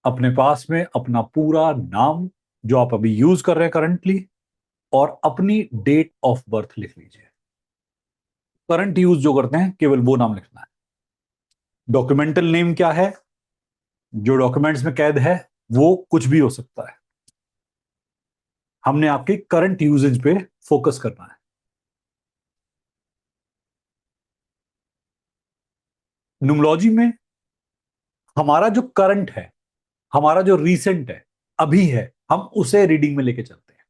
अपने पास में अपना पूरा नाम जो आप अभी यूज कर रहे हैं करंटली, और अपनी डेट ऑफ बर्थ लिख लीजिए। करंट यूज जो करते हैं केवल वो नाम लिखना है। डॉक्यूमेंटल नेम क्या है, जो डॉक्यूमेंट्स में कैद है, वो कुछ भी हो सकता है। हमने आपके करंट यूजेज पे फोकस करना है। न्यूमोलॉजी में हमारा जो करंट है, हमारा जो रीसेंट है, अभी है, हम उसे रीडिंग में लेके चलते हैं।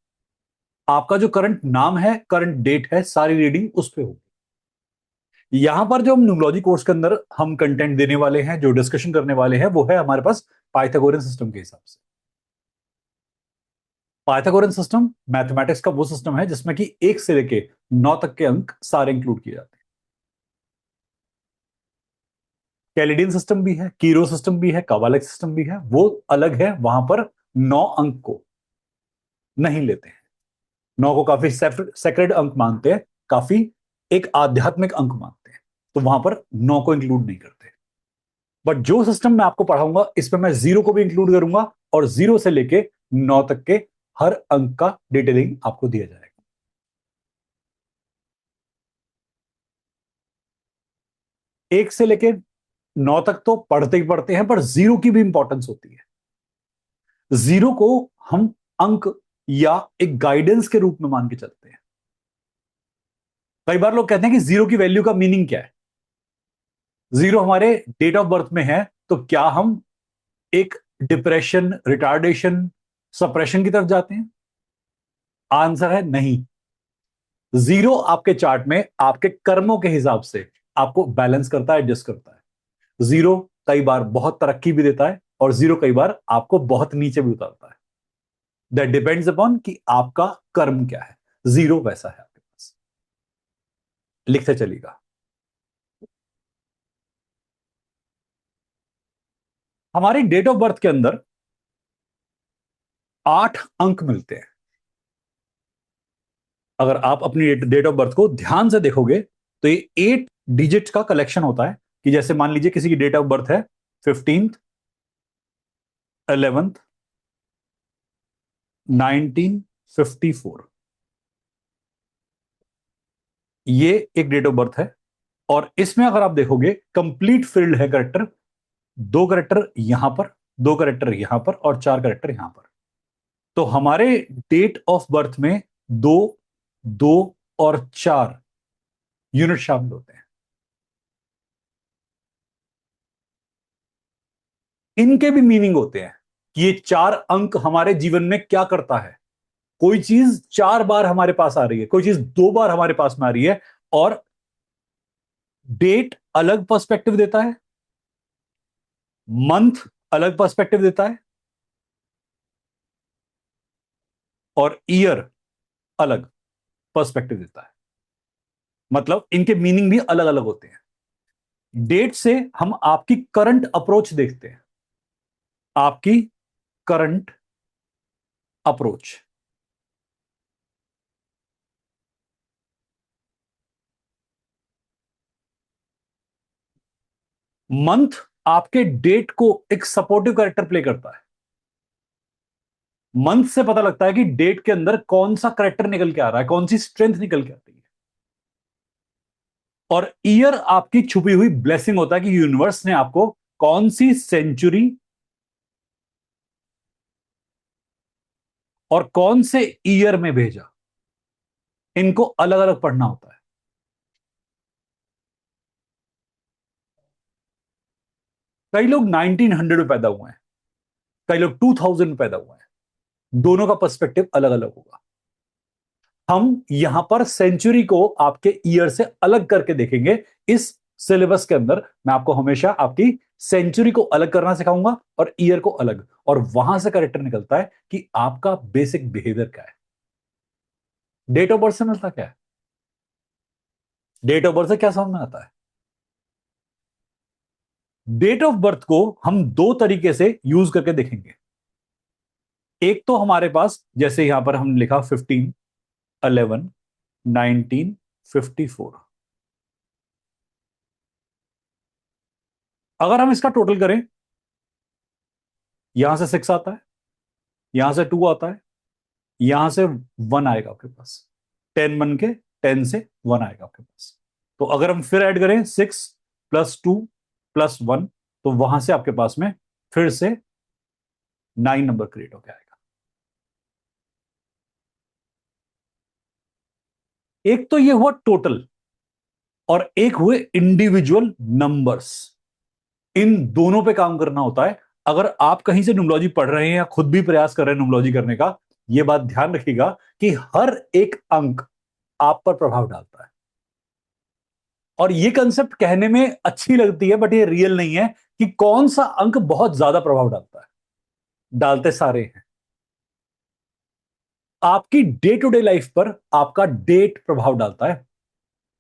आपका जो करंट नाम है, करंट डेट है, सारी रीडिंग उस पे होगी। यहां पर जो हम न्यूमरोलॉजी कोर्स के अंदर हम कंटेंट देने वाले हैं, जो डिस्कशन करने वाले हैं, वो है हमारे पास पाइथागोरन सिस्टम के हिसाब से। पाइथागोरन सिस्टम मैथमेटिक्स का वो सिस्टम है जिसमें कि 1 से लेके 9 तक के अंक सारे इंक्लूड किए जाते हैं। कैलेडियन सिस्टम भी है, कीरो सिस्टम भी है, काबालिक सिस्टम भी है, वो अलग है। वहां पर 9 अंक को नहीं लेते हैं। 9 को काफी सेक्रेड अंक मानते हैं, काफी एक आध्यात्मिक अंक मानते हैं, तो वहां पर 9 को इंक्लूड नहीं करते। बट जो सिस्टम मैं आपको पढ़ाऊंगा, इसमें मैं 0 को भी इंक्लूड करूंगा, और 0 से लेके 9 तक के हर अंक का डिटेलिंग आपको दिया जाएगा। 1 से लेके 9 तक तो पढ़ते ही पढ़ते हैं, पर 0 की भी इंपॉर्टेंस होती है। 0 को हम अंक या एक गाइडेंस के रूप में मान के चलते हैं। कई बार लोग कहते हैं कि 0 की वैल्यू का मीनिंग क्या है। 0 हमारे डेट ऑफ बर्थ में है, तो क्या हम एक डिप्रेशन, रिटार्डेशन, सप्रेशन की तरफ जाते हैं? आंसर है नहीं। 0 आपके चार्ट में आपके कर्मों के हिसाब से आपको बैलेंस करता है, एडजस्ट करता है। 0 कई बार बहुत तरक्की भी देता है, और 0 कई बार आपको बहुत नीचे भी उतारता है। दैट डिपेंड्स अपॉन कि आपका कर्म क्या है। 0 वैसा है आपके पास। लिखते चलिएगा। हमारी डेट ऑफ बर्थ के अंदर 8 अंक मिलते हैं। अगर आप अपनी डेट ऑफ बर्थ को ध्यान से देखोगे, तो ये 8 डिजिट का कलेक्शन होता है। कि जैसे मान लीजिए किसी की डेट ऑफ बर्थ है 15th, 11th, 1954। ये एक डेट ऑफ बर्थ है, और इसमें अगर आप देखोगे कंप्लीट फील्ड है करेक्टर। 2 करेक्टर यहां पर, 2 करेक्टर यहां पर, और 4 करेक्टर यहां पर। तो हमारे डेट ऑफ बर्थ में 2, 2 और 4 यूनिट शामिल होते हैं। इनके भी मीनिंग होते हैं कि ये 4 अंक हमारे जीवन में क्या करता है। कोई चीज 4 बार हमारे पास आ रही है, कोई चीज 2 बार हमारे पास में आ रही है, और डेट अलग पर्सपेक्टिव देता है, मंथ अलग पर्सपेक्टिव देता है, और ईयर अलग पर्सपेक्टिव देता है। मतलब इनके मीनिंग भी अलग अलग होते हैं। डेट से हम आपकी करंट अप्रोच देखते हैं। आपकी करंट अप्रोच। मंथ आपके डेट को एक सपोर्टिव कैरेक्टर प्ले करता है। मंथ से पता लगता है कि डेट के अंदर कौन सा कैरेक्टर निकल के आ रहा है, कौन सी स्ट्रेंथ निकल के आती है। और ईयर आपकी छुपी हुई ब्लेसिंग होता है कि यूनिवर्स ने आपको कौन सी सेंचुरी और कौन से ईयर में भेजा। इनको अलग अलग पढ़ना होता है। कई लोग 1900 में पैदा हुए हैं, कई लोग 2000 में पैदा हुए हैं। दोनों का पर्सपेक्टिव अलग अलग होगा। हम यहां पर सेंचुरी को आपके ईयर से अलग करके देखेंगे। इस सिलेबस के अंदर मैं आपको हमेशा आपकी सेंचुरी को अलग करना सिखाऊंगा, और ईयर को अलग, और वहां से करेक्टर निकलता है कि आपका बेसिक बिहेवियर क्या है। डेट ऑफ बर्थ से मिलता क्या है? डेट ऑफ बर्थ से क्या समझ में आता है? डेट ऑफ बर्थ को हम 2 तरीके से यूज करके देखेंगे। एक तो हमारे पास जैसे यहां पर हम लिखा 15, 11, 1954। अगर हम इसका टोटल करें, यहां से 6 आता है, यहां से 2 आता है, यहां से 1 आएगा आपके पास। 10 बन के 10 से 1 आएगा आपके पास। तो अगर हम फिर ऐड करें 6 + 2 + 1, तो वहां से आपके पास में फिर से 9 नंबर क्रिएट होकर आएगा। एक तो ये हुआ टोटल, और एक हुए इंडिविजुअल नंबर्स। इन दोनों पे काम करना होता है। अगर आप कहीं से न्यूमरोलॉजी पढ़ रहे हैं या खुद भी प्रयास कर रहे हैं न्यूमरोलॉजी करने का, यह बात ध्यान रखिएगा कि हर एक अंक आप पर प्रभाव डालता है। और यह कंसेप्ट कहने में अच्छी लगती है, बट ये रियल नहीं है कि कौन सा अंक बहुत ज्यादा प्रभाव डालता है। डालते सारे हैं। आपकी डे टू डे लाइफ पर आपका डेट प्रभाव डालता है।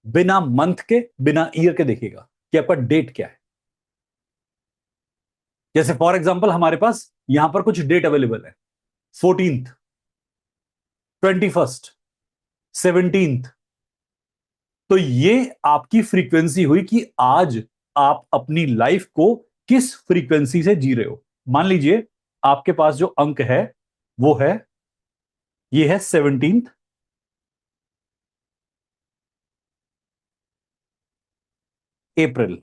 बिना मंथ के, बिना ईयर के देखिएगा कि आपका डेट क्या है। जैसे फॉर एग्जांपल हमारे पास यहां पर कुछ डेट अवेलेबल है। 14th, 21st, 17th। तो ये आपकी फ्रीक्वेंसी हुई कि आज आप अपनी लाइफ को किस फ्रीक्वेंसी से जी रहे हो। मान लीजिए आपके पास जो अंक है वो है, ये है 17th अप्रैल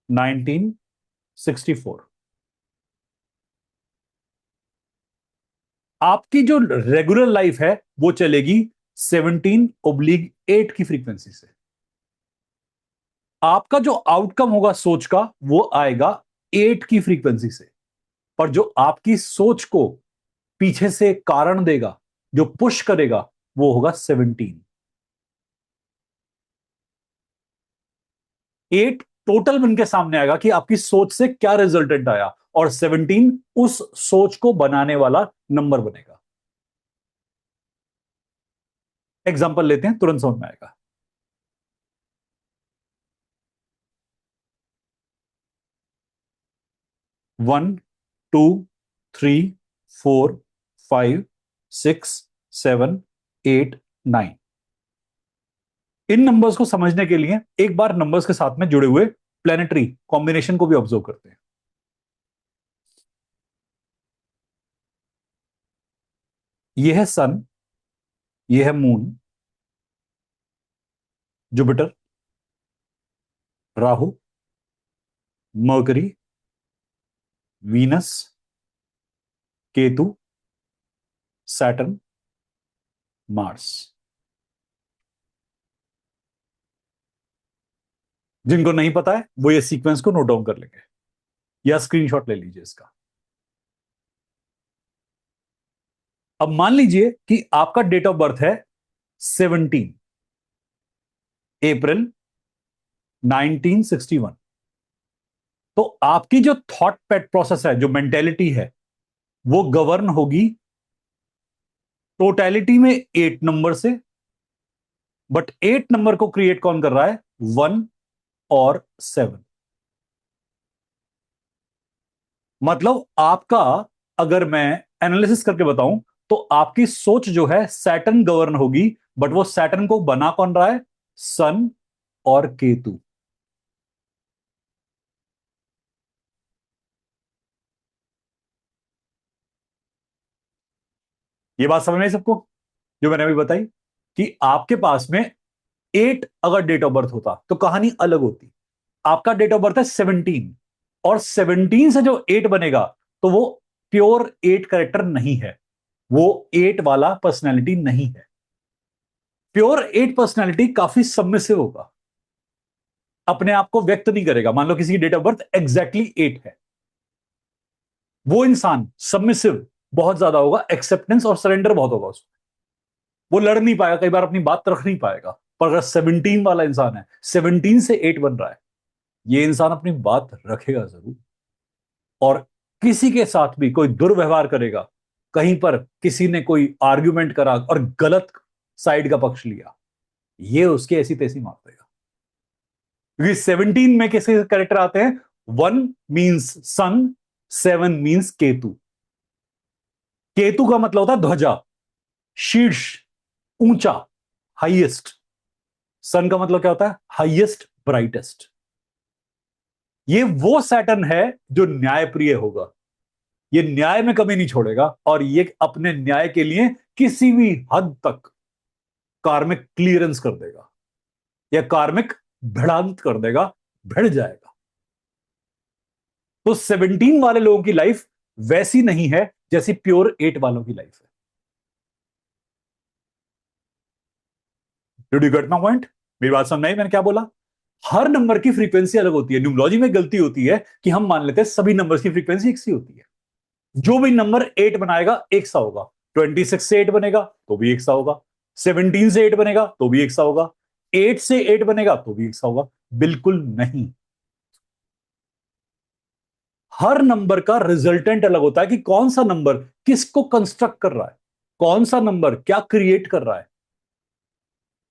1964। आपकी जो रेगुलर लाइफ है वो चलेगी 17/8 की फ्रीक्वेंसी से। आपका जो आउटकम होगा सोच का वो आएगा 8 की फ्रीक्वेंसी से। पर जो आपकी सोच को पीछे से कारण देगा, जो पुश करेगा, वो होगा 17। 8 टोटल बन के सामने आएगा कि आपकी सोच से क्या रिजल्टेंट आया, और 17 उस सोच को बनाने वाला नंबर बनेगा। एग्जाम्पल लेते हैं, तुरंत समझ में आएगा। 1, 2, 3, 4, 5, 6, 7, 8, 9। इन नंबर्स को समझने के लिए एक बार नंबर्स के साथ में जुड़े हुए प्लेनेटरी कॉम्बिनेशन को भी ऑब्जर्व करते हैं। यह है सन, यह है moon, Jupiter, Rahu, mercury, Venus, Ketu, Saturn, Mars. जिनको नहीं पता है वो ये सीक्वेंस को नोट डाउन कर लेंगे या स्क्रीनशॉट ले लीजिए इसका। अब मान लीजिए कि आपका डेट ऑफ बर्थ है 17 अप्रैल 1961। तो आपकी जो थॉट पैट प्रोसेस है, जो मेंटेलिटी है, वो गवर्न होगी टोटैलिटी में 8 नंबर से। बट 8 नंबर को क्रिएट कौन कर रहा है? 1 और 7। मतलब आपका, अगर मैं एनालिसिस करके बताऊं, तो आपकी सोच जो है सैटर्न गवर्न होगी। बट वो सैटर्न को बना कौन रहा है? सन और केतु। ये बात समझ में आई सबको, जो मैंने अभी बताई? कि आपके पास में 8 अगर डेट ऑफ बर्थ होता तो कहानी अलग होती। आपका डेट ऑफ बर्थ है 17, और 17 से जो 8 बनेगा, तो वो प्योर 8 करेक्टर नहीं है। वो 8 वाला पर्सनैलिटी नहीं है। प्योर 8 पर्सनैलिटी काफी सबमिसिव होगा, अपने आप को व्यक्त नहीं करेगा। मान लो किसी की डेट ऑफ बर्थ एग्जैक्टली 8 है, वो इंसान सबमिसिव बहुत ज्यादा होगा, एक्सेप्टेंस और सरेंडर बहुत होगा उसको। वो लड़ नहीं पाएगा, कई बार अपनी बात रख नहीं पाएगा। पर अगर 17 वाला इंसान है, 17 से 8 बन रहा है, ये इंसान अपनी बात रखेगा जरूर। और किसी के साथ भी कोई दुर्व्यवहार करेगा, कहीं पर किसी ने कोई आर्ग्यूमेंट करा और गलत साइड का पक्ष लिया, ये उसके ऐसी तैसी मार देगा। क्योंकि 17 में कैसे कैरेक्टर आते हैं? 1 मीन्स सन, 7 मीन्स केतु। केतु का मतलब होता है ध्वजा, शीर्ष, ऊंचा, हाईएस्ट। सन का मतलब क्या होता है? Highest, brightest. ये वो सैटर्न है जो न्यायप्रिय होगा, ये न्याय में कमी नहीं छोड़ेगा, और ये अपने न्याय के लिए किसी भी हद तक कार्मिक क्लियरेंस कर देगा या कार्मिक भिड़ांत कर देगा, भिड़ जाएगा। तो 17 वाले लोगों की लाइफ वैसी नहीं है जैसी प्योर 8 वालों की लाइफ है। Did you get my point? मेरी बात समझ में आई मैंने क्या बोला? हर नंबर की फ्रीक्वेंसी अलग होती है। न्यूमरोलॉजी में गलती होती है कि हम मान लेते हैं सभी नंबर्स की फ्रीक्वेंसी एक सी होती है। जो भी नंबर 8 बनाएगा एक सा होगा, 26 से 8 बनेगा तो भी एक सा होगा, 17 से 8 बनेगा तो भी एक सा होगा, 8 से 8 बनेगा तो भी एक सा होगा। बिल्कुल नहीं। हर नंबर का रिजल्टेंट अलग होता है कि कौन सा नंबर किसको कंस्ट्रक्ट कर रहा है, कौन सा नंबर क्या क्रिएट कर रहा है।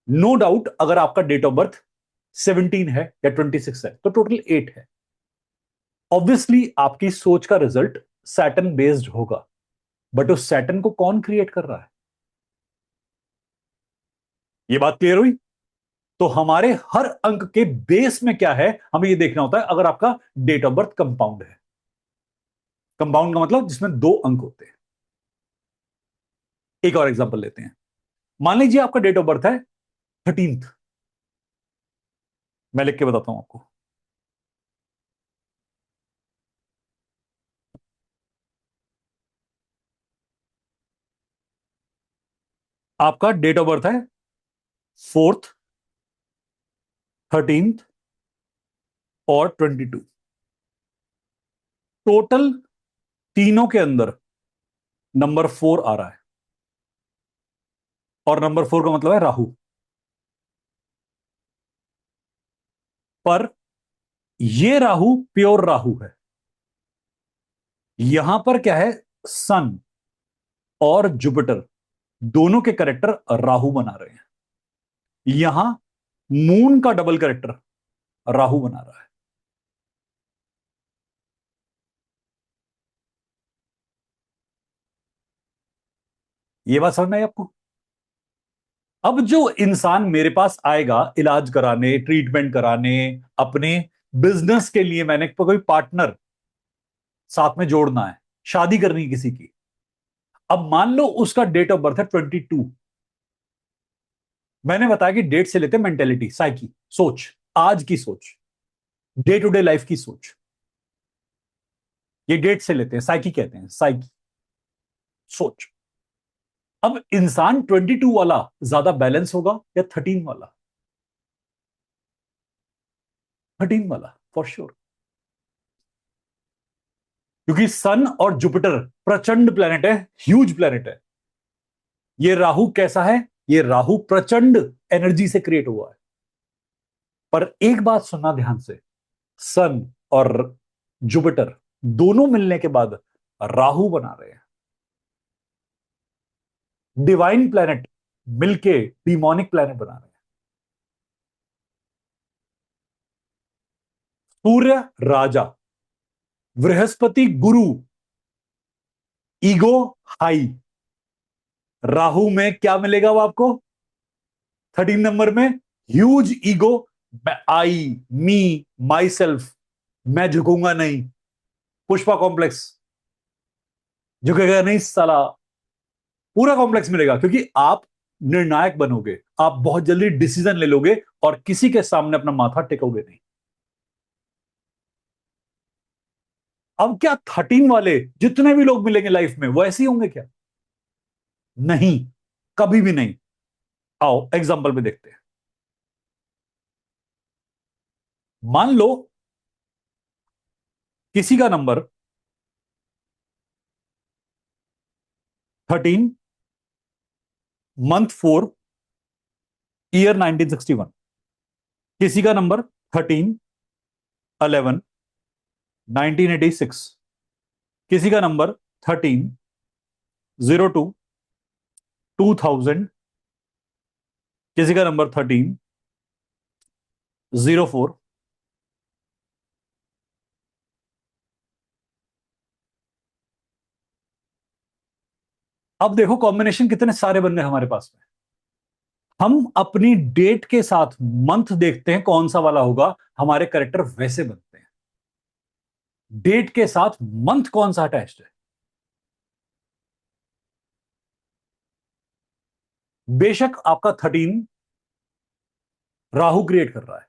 नो डाउट अगर आपका डेट ऑफ बर्थ 17 है या 26 है तो टोटल 8 है। ऑब्वियसली आपकी सोच का रिजल्ट सैटर्न बेस्ड होगा, बट उस सैटर्न को कौन क्रिएट कर रहा है? ये बात क्लियर हुई? तो हमारे हर अंक के बेस में क्या है हमें ये देखना होता है। अगर आपका डेट ऑफ बर्थ कंपाउंड है, कंपाउंड का मतलब जिसमें दो अंक होते हैं। एक और एग्जांपल लेते हैं। मान लीजिए आपका डेट ऑफ बर्थ है 13th। मैं लिख के बताता हूं आपको। आपका डेट ऑफ बर्थ है 4th, 13th और 22। टोटल तीनों के अंदर नंबर 4 आ रहा है, और नंबर 4 का मतलब है राहु। पर ये राहु प्योर राहु है। यहां पर क्या है, सन और जुपिटर दोनों के करेक्टर राहु बना रहे हैं। यहां मून का डबल करेक्टर राहु बना रहा है। ये बात समझ में आई आपको? अब जो इंसान मेरे पास आएगा इलाज कराने, ट्रीटमेंट कराने, अपने बिजनेस के लिए, मैंने कोई पार्टनर साथ में जोड़ना है, शादी करनी है किसी की। अब मान लो उसका डेट ऑफ बर्थ है 22। मैंने बताया कि डेट से लेते मेंटेलिटी, साइकी, सोच, आज की सोच, डे टू डे लाइफ की सोच, ये डेट से लेते हैं, साइकी कहते हैं, साइकी, सोच। अब इंसान 22 वाला ज्यादा बैलेंस होगा या 13 वाला? 13 वाला फॉर श्योर। क्योंकि सन और जुपिटर प्रचंड प्लेनेट है, ह्यूज प्लेनेट है। ये राहु कैसा है? ये राहु प्रचंड एनर्जी से क्रिएट हुआ है। पर एक बात सुनना ध्यान से, सन और जुपिटर दोनों मिलने के बाद राहु बना रहे हैं। डिवाइन प्लेनेट मिलके डिमोनिक प्लेनेट बना रहे हैं। सूर्य राजा, बृहस्पति गुरु, ईगो हाई। राहु में क्या मिलेगा वो आपको? 13 नंबर में huge ego, I, me, my self, मैं झुकूंगा नहीं, पुष्पा कॉम्प्लेक्स, झुकेगा नहीं साला, पूरा कॉम्प्लेक्स मिलेगा। क्योंकि आप निर्णायक बनोगे, आप बहुत जल्दी डिसीजन ले लोगे और किसी के सामने अपना माथा टेकोगे नहीं। अब क्या 13 वाले जितने भी लोग मिलेंगे लाइफ में वो ऐसे ही होंगे क्या? नहीं, कभी भी नहीं। आओ एग्जाम्पल पे देखते हैं। मान लो किसी का नंबर 13, मंथ 4, ईयर 1961। किसी का नंबर 13, 11, 1986। किसी का नंबर 13, 02, 2000। किसी का नंबर 13, 04। अब देखो कॉम्बिनेशन कितने सारे बन गए हमारे पास में। हम अपनी डेट के साथ मंथ देखते हैं कौन सा वाला होगा, हमारे करेक्टर वैसे बनते हैं। डेट के साथ मंथ कौन सा अटैच्ड है? बेशक आपका 13 राहु क्रिएट कर रहा है,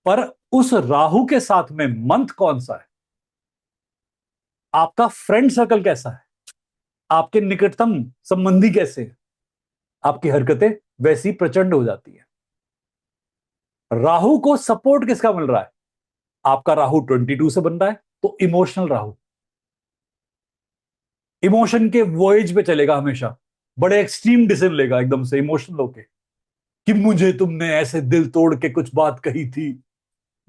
पर उस राहु के साथ में मंथ कौन सा है? आपका फ्रेंड सर्कल कैसा है? आपके निकटतम संबंधी कैसे हैं? आपकी हरकतें वैसी प्रचंड हो जाती है। राहु को सपोर्ट किसका मिल रहा है? आपका राहु 22 से बन रहा है, तो इमोशनल राहु, इमोशन के वॉयज पे चलेगा हमेशा, बड़े एक्सट्रीम डिसीजन लेगा एकदम से इमोशनल होके, कि मुझे तुमने ऐसे दिल तोड़ के कुछ बात कही थी,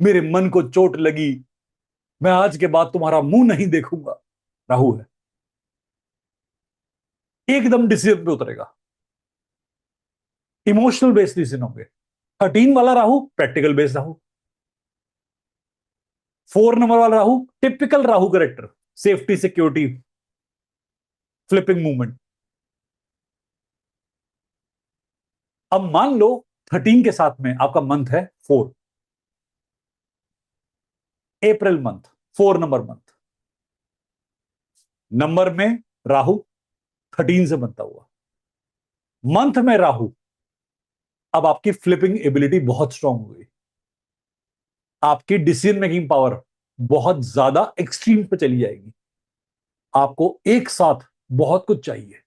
मेरे मन को चोट लगी, मैं आज के बाद तुम्हारा मुंह नहीं देखूंगा। राहु है, एकदम डिसीजन पे उतरेगा, इमोशनल बेस्ड डिसीजन होंगे। 13 वाला Rahu practical based Rahu, 4 number वाला Rahu typical Rahu character, safety security flipping movement. अब मान लो 13 के साथ में आपका मंथ है 4, April month, 4 number month, number में राहु 13 से बनता हुआ, मंथ में राहु, अब आपकी फ्लिपिंग एबिलिटी बहुत स्ट्रांग हो गई, आपकी डिसीजन मेकिंग पावर बहुत ज्यादा एक्सट्रीम पे चली जाएगी, आपको एक साथ बहुत कुछ चाहिए,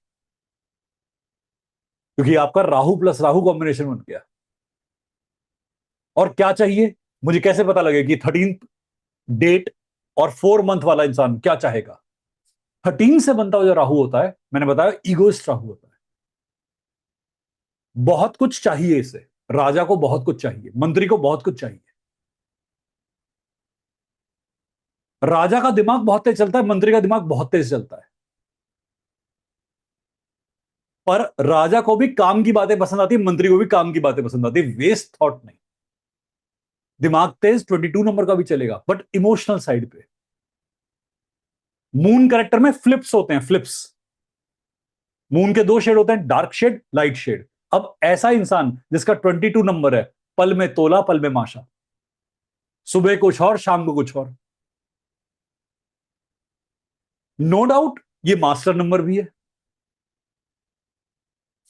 क्योंकि आपका राहु प्लस राहु कॉम्बिनेशन बन गया। और क्या चाहिए, मुझे कैसे पता लगे कि 13 डेट और 4 मंथ वाला इंसान क्या चाहेगा? 13 से बनता हुआ जो राहु होता है, मैंने बताया ईगोइस्ट राहु होता है, बहुत कुछ चाहिए इसे, राजा को बहुत कुछ चाहिए, मंत्री को बहुत कुछ चाहिए। राजा का दिमाग बहुत तेज चलता है, मंत्री का दिमाग बहुत तेज चलता है, पर राजा को भी काम की बातें पसंद आती है, मंत्री को भी काम की बातें पसंद आती है, वेस्ट थॉट नहीं। दिमाग तेज 22 नंबर का भी चलेगा, बट इमोशनल साइड पे। मून कैरेक्टर में फ्लिप्स होते हैं, फ्लिप्स। मून के दो शेड होते हैं, डार्क शेड, लाइट शेड। अब ऐसा इंसान जिसका 22 नंबर है, पल में तोला पल में माशा, सुबह कुछ और शाम को कुछ और, नो डाउट ये मास्टर नंबर भी है,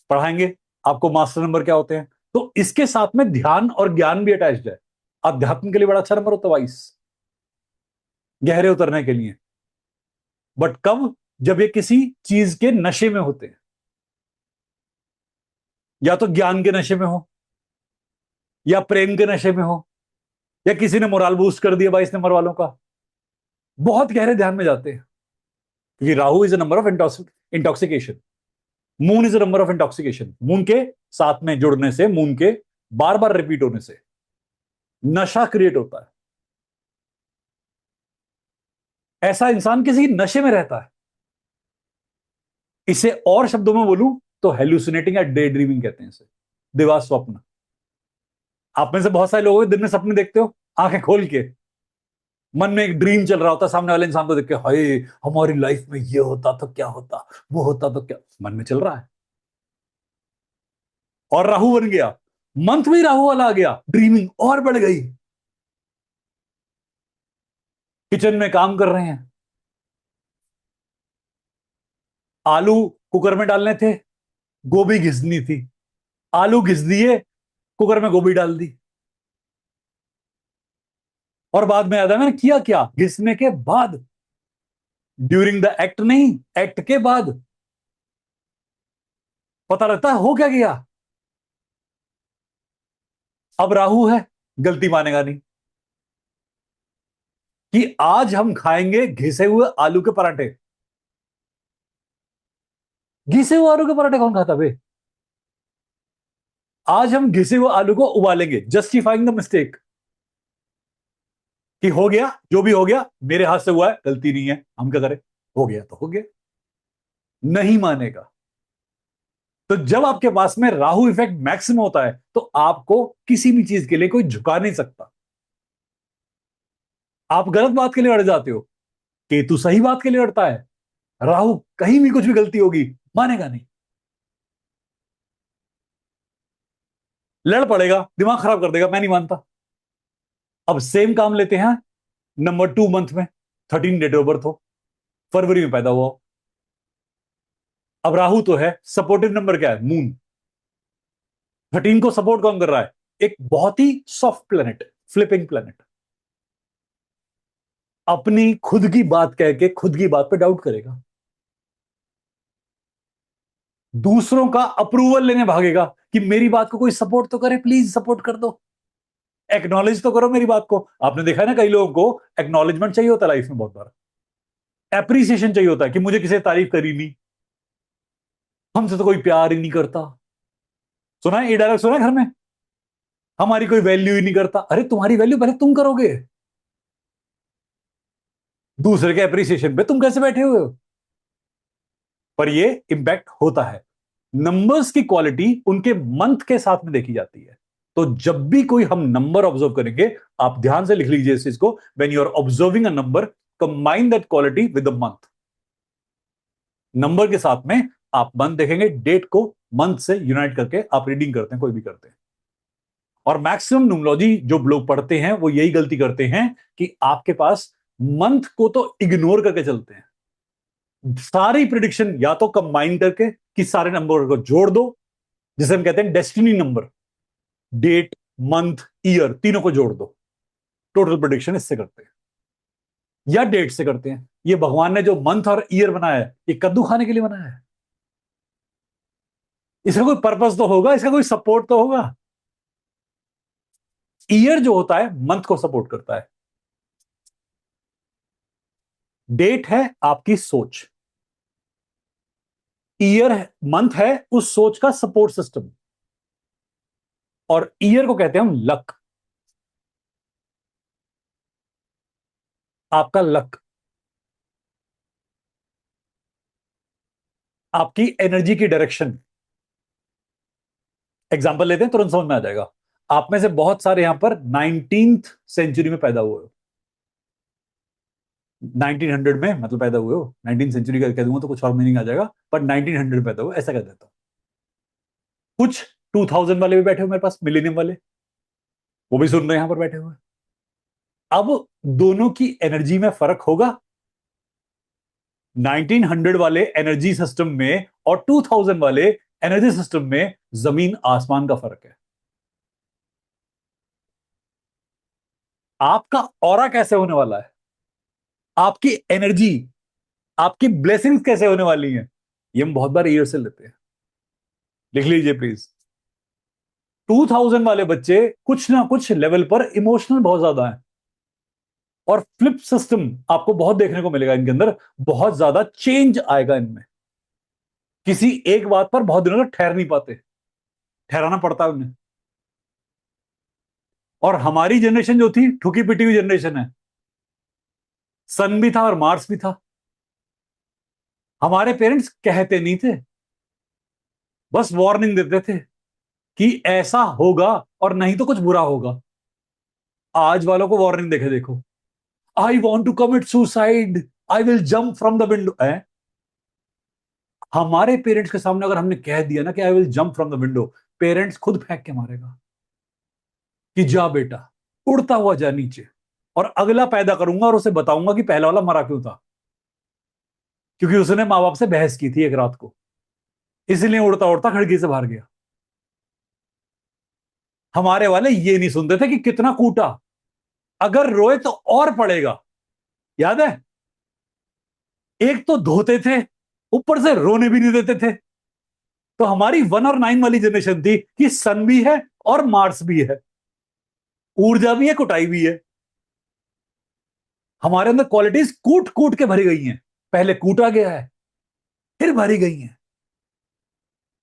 पढ़ाएंगे आपको मास्टर नंबर क्या होते हैं। तो इसके साथ में ध्यान और ज्ञान भी अटैच्ड है, अध्यात्म के लिए बड़ा अच्छा नंबर होता है 22, गहरे उतरने के लिए। बट कब? जब ये किसी चीज के नशे में होते हैं, या तो ज्ञान के नशे में हो, या प्रेम के नशे में हो, या किसी ने मोराल बूस्ट कर दिया 22 नंबर वालों का, बहुत गहरे ध्यान में जाते हैं, क्योंकि Rahu is a number of intoxication, moon is a number of intoxication. Moon के साथ में जुड़ने से, मून के बार बार रिपीट होने से नशा क्रिएट होता है, ऐसा इंसान किसी नशे में रहता है। इसे और शब्दों में बोलूं तो हेल्यूसिनेटिंग या डे ड्रीमिंग कहते हैं इसे, दिवा स्वप्न। आप में से बहुत सारे लोग दिन में सपने देखते हो, आंखें खोल के, मन में एक ड्रीम चल रहा होता, सामने वाले इंसान को देख के, हाय हमारी लाइफ में ये होता तो क्या होता, वो होता तो क्या, मन में चल रहा है, और राहु बन गया, मंथ में राहु वाला आ गया, ड्रीमिंग और बढ़ गई। किचन में काम कर रहे हैं, आलू कुकर में डालने थे, गोभी घिसनी थी, आलू घिस दिए, कुकर में गोभी डाल दी, और बाद में याद है मैंने किया क्या, घिसने के बाद, ड्यूरिंग द एक्ट नहीं, एक्ट के बाद पता लगता है हो क्या गया। अब राहु है, गलती मानेगा नहीं, कि आज हम खाएंगे घिसे हुए आलू के पराठे। घिसे हुए आलू के पराठे कौन खाता बे? आज हम घिसे हुए आलू को उबालेंगे, जस्टिफाइंग द मिस्टेक, कि हो गया जो भी हो गया, मेरे हाथ से हुआ है, गलती नहीं है, हम क्या करें, हो गया तो हो गया, नहीं मानेगा। तो जब आपके पास में राहु इफेक्ट मैक्सिमम होता है, तो आपको किसी भी चीज के लिए कोई झुका नहीं सकता। आप गलत बात के लिए अड़ जाते हो, केतु सही बात के लिए अड़ता है, राहु कहीं भी कुछ भी गलती होगी मानेगा नहीं, लड़ पड़ेगा, दिमाग खराब कर देगा, मैं नहीं मानता। अब सेम काम लेते हैं नंबर 2 मंथ में, 13 डेट ऑफ बर्थ हो, फरवरी में पैदा हुआ हो। अब राहु तो है, सपोर्टिव नंबर क्या है? मून। 13 को सपोर्ट कौन कर रहा है? एक बहुत ही सॉफ्ट प्लेनेट, फ्लिपिंग प्लेनेट। अपनी खुद की बात कह के खुद की बात पे डाउट करेगा, दूसरों का अप्रूवल लेने भागेगा कि मेरी बात को कोई सपोर्ट तो करे, प्लीज सपोर्ट कर दो, एक्नॉलेज तो करो मेरी बात को। आपने देखा है ना, कई लोगों को एक्नॉलेजमेंट चाहिए होता है लाइफ में, बहुत बार एप्रिसिएशन चाहिए होता है कि मुझे किसी ने तारीफ करी नहीं, हमसे तो कोई प्यार ही नहीं करता। सुना है ये डायलॉग? सुना है घर में? हमारी कोई वैल्यू ही नहीं करता। अरे तुम्हारी वैल्यू पहले तुम करोगे, दूसरे के एप्रिसिएशन पे तुम कैसे बैठे हुए हो? पर ये इंपैक्ट होता है। नंबर्स की क्वालिटी उनके मंथ के साथ में देखी जाती है। तो जब भी कोई हम नंबर ऑब्जर्व करेंगे, आप ध्यान से लिख लीजिए इस चीज को, when you are observing a number, combine that quality with the month. Number के साथ में आप मंथ देखेंगे, डेट को मंथ से यूनाइट करके आप रीडिंग करते हैं, कोई भी करते हैं। और मैक्सिमम न्यूमरोलॉजी जो लोग पढ़ते हैं वो यही गलती करते हैं कि आपके पास मंथ को तो इग्नोर करके चलते हैं, सारी प्रिडिक्शन या तो कंबाइन करके कि सारे नंबर को जोड़ दो, जिसे हम कहते हैं destiny number, date, month, year तीनों को जोड़ दो, टोटल प्रिडिक्शन इससे करते हैं। या डेट से करते हैं। ये भगवान ने जो मंथ और ईयर बनाया है, ये कद्दू खाने के लिए बनाया है? इसका कोई पर्पस तो होगा, इसका कोई सपोर्ट तो होगा। ईयर जो होता है मंथ को सपोर्ट करता है, डेट है आपकी सोच, ईयर मंथ है उस सोच का सपोर्ट सिस्टम, और ईयर को कहते हैं हम लक, आपका लक, आपकी एनर्जी की डायरेक्शन। एग्जाम्पल लेते हैं, तुरंत समझ में आ जाएगा। आप में से बहुत सारे यहां पर 19th सेंचुरी में पैदा हुए हो, 1900 में मतलब पैदा हुए हो। 19th सेंचुरी का कह दूंगा तो कुछ और मीनिंग आ जाएगा, पर 1900 पैदा हुए ऐसा कह देता हूं। कुछ 2000 वाले भी बैठे हो मेरे पास, मिलेनियम वाले, वो भी सुन रहे हैं यहां पर बैठे हुए। अब दोनों की एनर्जी में फर्क होगा। 1900 वाले एनर्जी सिस्टम में और 2000 वाले एनर्जी सिस्टम में जमीन आसमान का फर्क है। आपका ऑरा कैसे होने वाला है, आपकी एनर्जी, आपकी ब्लेसिंग्स कैसे होने वाली हैं, ये हम बहुत बार ईयर से लेते हैं। लिख लीजिए प्लीज। 2000 वाले बच्चे कुछ ना कुछ लेवल पर इमोशनल बहुत ज्यादा है, और फ्लिप सिस्टम आपको बहुत देखने को मिलेगा इनके अंदर, बहुत ज्यादा चेंज आएगा इनमें। किसी एक बात पर बहुत दिनों तक ठहर नहीं पाते, ठहराना पड़ता है उन्हें। और हमारी जनरेशन जो थी, ठुकी पिटी हुई जनरेशन है। सन भी था और मार्स भी था। हमारे पेरेंट्स कहते नहीं थे, बस वार्निंग देते थे कि ऐसा होगा और नहीं तो कुछ बुरा होगा। आज वालों को वार्निंग देखे देखो, I want to commit suicide, I will jump from the window. हमारे पेरेंट्स के सामने अगर हमने कह दिया ना कि I will jump from the window, parents खुद फेंक के मारेगा कि जा बेटा, उड़ता हुआ जा नीचे, और अगला पैदा करूंगा और उसे बताऊंगा कि पहला वाला मरा क्यों था, क्योंकि उसने माँ बाप से बहस की थी एक रात को, इसलिए उड़ता उड़ता खिड़की से बाहर गया। हमारे वाले ये नहीं सुनते थे कि कितना कूटा, अगर रोए तो और पड़ेगा। याद है? एक तो धोते थे, ऊपर से रोने भी नहीं देते थे। तो हमारी 1 और 9 वाली जनरेशन थी कि सन भी है और मार्स भी है, ऊर्जा भी है, कुटाई भी है। हमारे अंदर क्वालिटीज कूट कूट के भरी गई हैं, पहले कूटा गया है फिर भरी गई हैं।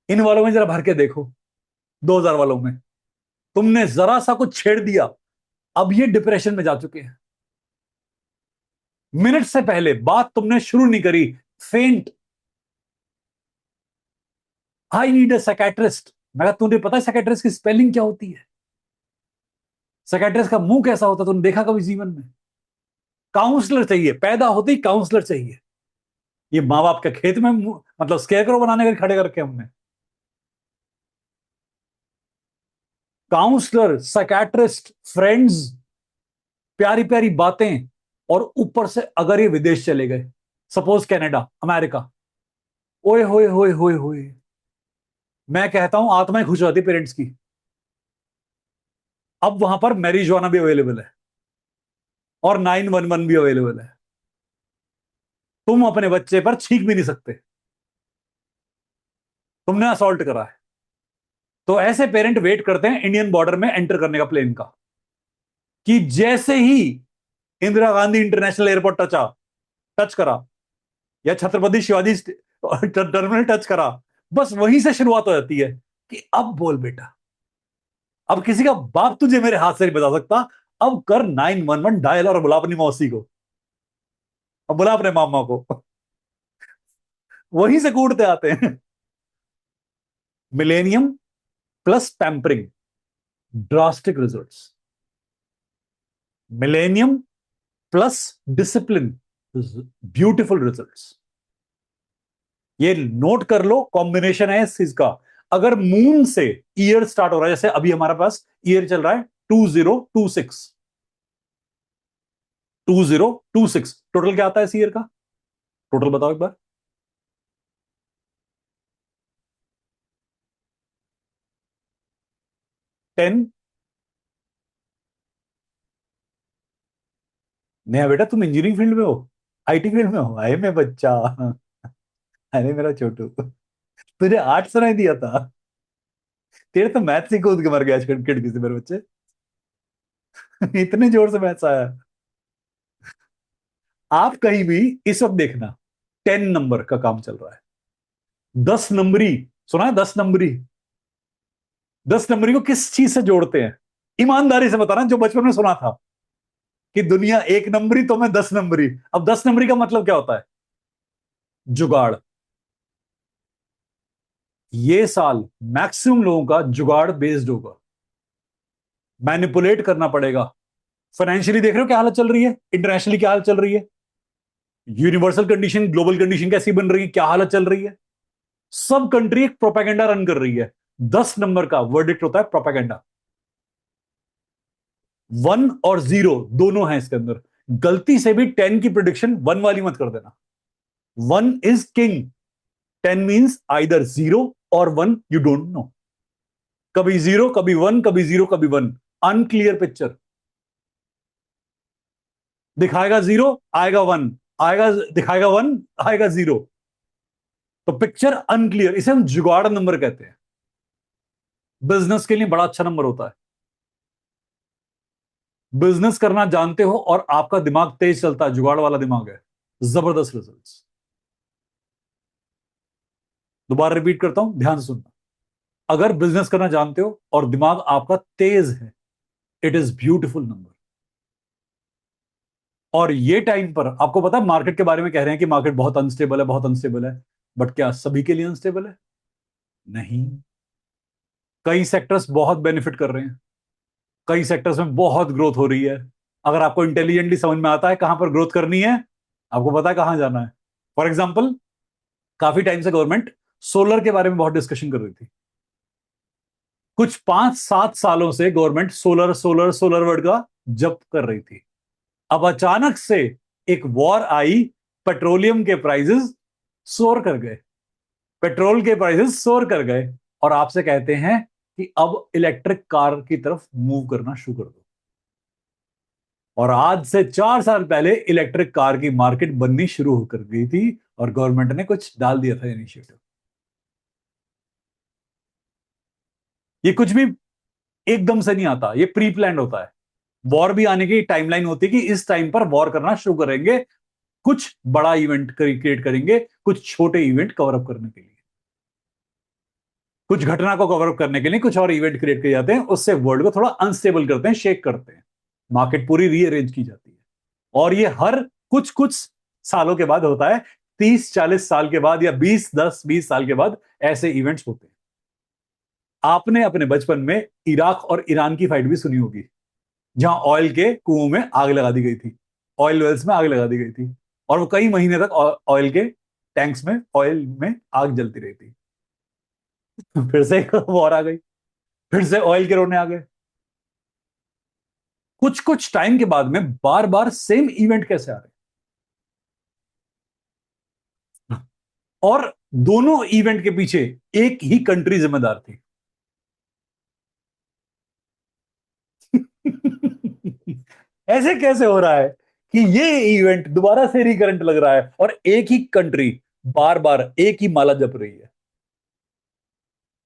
इन वालों में जरा भर के देखो, 2000 वालों में तुमने जरा सा कुछ छेड़ दिया, अब ये डिप्रेशन में जा चुके हैं। मिनट से पहले बात तुमने शुरू नहीं करी, फेंट, आई नीड अ साइकेट्रिस्ट। मैं कहा तुमने पता है साइकेट्रिस्ट की स्पेलिंग क्या होती है? साइकेट्रिस्ट का मुंह कैसा होता है तुमने देखा कभी जीवन में? काउंसलर चाहिए, पैदा होते ही काउंसलर चाहिए। ये माँ बाप के खेत में मतलब स्केयरक्रो बनाने के लिए खड़े करके हमने। काउंसलर, साइकेट्रिस्ट, फ्रेंड्स, प्यारी प्यारी बातें, और ऊपर से अगर ये विदेश चले गए, सपोज कनाडा, अमेरिका, ओए होए होए होए होए, मैं कहता हूं आत्माएं खुश रहती पेरेंट्स की। अब वहां पर मैरिजुआना भी अवेलेबल है और 911 भी अवेलेबल है। तुम अपने बच्चे पर छींक भी नहीं सकते, तुमने असॉल्ट करा है। तो ऐसे पेरेंट वेट करते हैं इंडियन बॉर्डर में एंटर करने का प्लेन का, कि जैसे ही Indira Gandhi international airport touch करा, या छत्रपति शिवाजी टर्मिनल टच करा, बस वहीं से शुरुआत हो जाती है कि अब बोल बेटा। अब किसी का बाप तुझे मेरे हाथ से नहीं बता सकता। अब कर 911 डायल और बुला अपनी मौसी को, अब बुला अपने मामा को। वहीं से कूदते आते हैं। Millennium plus pampering, drastic results. Millennium plus discipline, beautiful results. ये नोट कर लो, कॉम्बिनेशन है इस चीज का। अगर मून से ईयर स्टार्ट हो रहा है, जैसे अभी हमारे पास ईयर चल रहा है 2026, 2026, टोटल क्या आता है इस ईयर का? टोटल बताओ एक बार। 10। नया बेटा, तुम इंजीनियरिंग फील्ड में हो, आईटी फील्ड में हो, आए मैं बच्चा। अरे मेरा छोटू, तुझे 8 सुनाई दिया था? तेरे तो मैथ से कूद के मर गया आज खिड़की से मेरे बच्चे। इतने जोर से मैथ्स आया। आप कहीं भी इस वक्त देखना, 10 नंबर का काम चल रहा है। 10 नंबरी, सुना है 10 नंबरी? 10 नंबरी को किस चीज से जोड़ते हैं? ईमानदारी से बताना, जो बचपन में सुना था कि दुनिया 1 नंबरी तो मैं 10 नंबरी। अब 10 नंबरी का मतलब क्या होता है? जुगाड़। ये साल मैक्सिमम लोगों का जुगाड़ बेस्ड होगा, मैनिपुलेट करना पड़ेगा। फाइनेंशियली देख रहे हो क्या हालत चल रही है, इंटरनेशनली क्या हालत चल रही है, यूनिवर्सल कंडीशन, ग्लोबल कंडीशन कैसी बन रही है, क्या हालत चल रही है। सब कंट्री एक प्रोपेगेंडा रन कर रही है। 10 नंबर का वर्डिक्ट होता है प्रोपेगेंडा। 1 और 0 दोनों हैं इसके अंदर। गलती से भी 10 की प्रिडिक्शन 1 वाली मत कर देना। 1 इज किंग। 10 मीन्स आइदर 0 और 1, यू डोंट नो। कभी 0 कभी 1, कभी 0 कभी 1। Unclear picture. दिखाएगा 0, आएगा 1, आएगा, दिखाएगा 1, आएगा 0। तो पिक्चर अनक्लियर, इसे हम जुगाड़ नंबर कहते हैं। बिजनेस के लिए बड़ा अच्छा नंबर होता है। बिजनेस करना जानते हो और आपका दिमाग तेज चलता है, जुगाड़ वाला दिमाग है, जबरदस्त रिजल्ट्स। दोबारा रिपीट करता हूं, ध्यान से सुनना। अगर बिजनेस करना जानते हो और दिमाग आपका तेज है, इट इज ब्यूटीफुल नंबर। और ये टाइम पर आपको पता है, मार्केट के बारे में कह रहे हैं कि मार्केट बहुत अनस्टेबल है, बहुत अनस्टेबल है। बट क्या सभी के लिए अनस्टेबल है? नहीं। कई सेक्टर्स बहुत बेनिफिट कर रहे हैं, कई सेक्टर्स में बहुत ग्रोथ हो रही है। अगर आपको इंटेलिजेंटली समझ में आता है कहां पर ग्रोथ करनी है, आपको पता है कहां जाना है। फॉर एग्जाम्पल, काफी टाइम से गवर्नमेंट सोलर के बारे में बहुत डिस्कशन कर रही थी। कुछ 5-7 सालों से government solar solar solar word का जप कर रही थी। अब अचानक से एक वॉर आई, पेट्रोलियम के प्राइसेस सोर कर गए, पेट्रोल के प्राइसेस सोर कर गए, और आपसे कहते हैं कि अब इलेक्ट्रिक कार की तरफ मूव करना शुरू कर दो। और आज से 4 साल पहले इलेक्ट्रिक कार की मार्केट बननी शुरू होकर गई थी, और गवर्नमेंट ने कुछ डाल दिया था इनिशिएटिव। ये कुछ भी एकदम से नहीं आता, ये प्री प्लान होता है। वॉर भी आने की टाइमलाइन होती है कि इस टाइम पर वॉर करना शुरू करेंगे, कुछ बड़ा इवेंट क्रिएट करेंगे, कुछ छोटे इवेंट कवर अप करने के लिए, कुछ घटना को कवर अप करने के लिए कुछ और इवेंट क्रिएट किए जाते हैं, उससे वर्ल्ड को थोड़ा अनस्टेबल करते हैं, शेक करते हैं, मार्केट पूरी रीअरेंज की जाती है। और ये हर कुछ कुछ सालों के बाद होता है, 30-40 साल के बाद, या 10-20 साल के बाद ऐसे इवेंट्स होते हैं। आपने अपने बचपन में इराक और ईरान की फाइट भी सुनी होगी, जहां ऑयल के कुओं में आग लगा दी गई थी, ऑयल वेल्स में आग लगा दी गई थी, और वो कई महीने तक ऑयल के टैंक्स में, ऑयल में आग जलती रही थी। फिर से वॉर आ गई, फिर से ऑयल के रोने आ गए। कुछ कुछ टाइम के बाद में बार बार सेम इवेंट कैसे आ रहे हैं? और दोनों इवेंट के पीछे एक ही कंट्री जिम्मेदार थी। ऐसे कैसे हो रहा है कि ये इवेंट दोबारा से रिकरेंट लग रहा है और एक ही कंट्री बार बार एक ही माला जप रही है?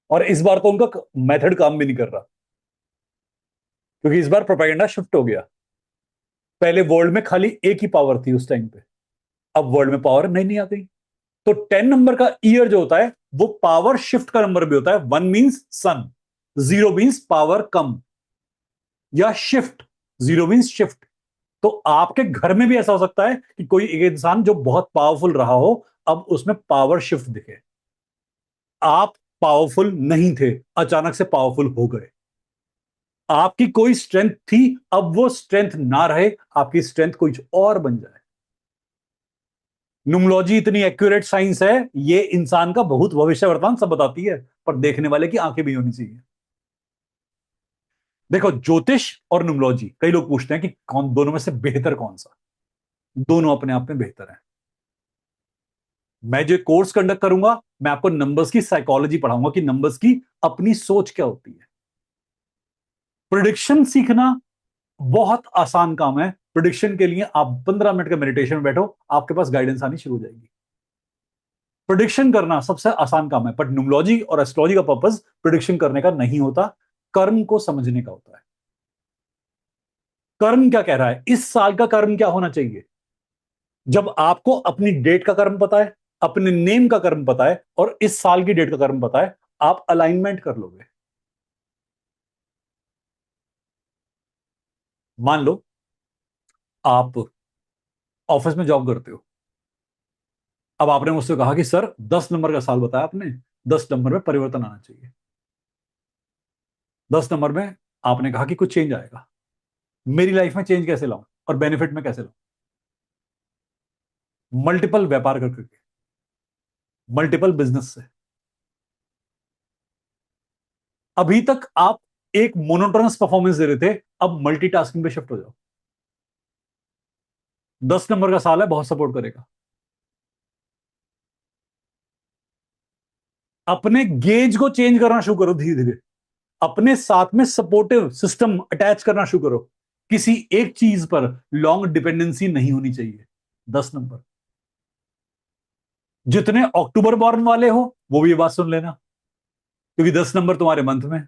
और इस बार तो उनका मेथड काम भी नहीं कर रहा, क्योंकि इस बार प्रोपेगेंडा शिफ्ट हो गया। पहले वर्ल्ड में खाली एक ही पावर थी उस टाइम पे, अब वर्ल्ड में पावर नहीं नहीं आ गई। तो 10 नंबर का ईयर जो होता है वो पावर शिफ्ट का नंबर भी होता है। 1 मींस सन, 0 मींस पावर कम या शिफ्ट, 0 मींस शिफ्ट। तो आपके घर में भी ऐसा हो सकता है कि कोई एक इंसान जो बहुत पावरफुल रहा हो, अब उसमें पावर शिफ्ट दिखे। आप पावरफुल नहीं थे, अचानक से पावरफुल हो गए। आपकी कोई स्ट्रेंथ थी, अब वो स्ट्रेंथ ना रहे, आपकी स्ट्रेंथ कुछ और बन जाए। न्यूमोलॉजी इतनी एक्यूरेट साइंस है, ये इंसान का भूत भविष्य वर्तमान सब बताती है, पर देखने वाले की आंखें भी होनी चाहिए। देखो, ज्योतिष और न्यूमोलॉजी, कई लोग पूछते हैं कि कौन दोनों में से बेहतर कौन सा। दोनों अपने आप में बेहतर है। मैं जो कोर्स कंडक्ट करूंगा, मैं आपको नंबर्स की साइकोलॉजी पढ़ाऊंगा कि नंबर्स की अपनी सोच क्या होती है। प्रिडिक्शन सीखना बहुत आसान काम है। प्रिडिक्शन के लिए आप 15 मिनट के मेडिटेशन में बैठो, आपके पास गाइडेंस आनी शुरू हो जाएगी। प्रिडिक्शन करना सबसे आसान काम है, बट न्यूमोलॉजी और एस्ट्रोलॉजी का पर्पस प्रिडिक्शन करने का नहीं होता, कर्म को समझने का होता है। कर्म क्या कह रहा है, इस साल का कर्म क्या होना चाहिए। जब आपको अपनी डेट का कर्म पता है, अपने नेम का कर्म पता है और इस साल की डेट का कर्म पता है, आप अलाइनमेंट कर लोगे। मान लो आप ऑफिस में जॉब करते हो। अब आपने मुझसे कहा कि सर 10 नंबर का साल बताया आपने, 10 नंबर में परिवर्तन आना चाहिए। 10 नंबर में आपने कहा कि कुछ चेंज आएगा। मेरी लाइफ में चेंज कैसे लाऊं और बेनिफिट में कैसे लाऊं? मल्टीपल व्यापार करके, मल्टीपल बिजनेस से। अभी तक आप एक मोनोटोनस परफॉर्मेंस दे रहे थे, अब मल्टीटास्किंग पे शिफ्ट हो जाओ। 10 नंबर का साल है, बहुत सपोर्ट करेगा। अपने गेज को चेंज करना शुरू करो धीरे धीरे। अपने साथ में सपोर्टिव सिस्टम अटैच करना शुरू करो। किसी एक चीज पर लॉन्ग डिपेंडेंसी नहीं होनी चाहिए। 10 नंबर। जितने अक्टूबर बॉर्न वाले हो वो भी ये बात सुन लेना, क्योंकि 10 नंबर तुम्हारे मंथ में।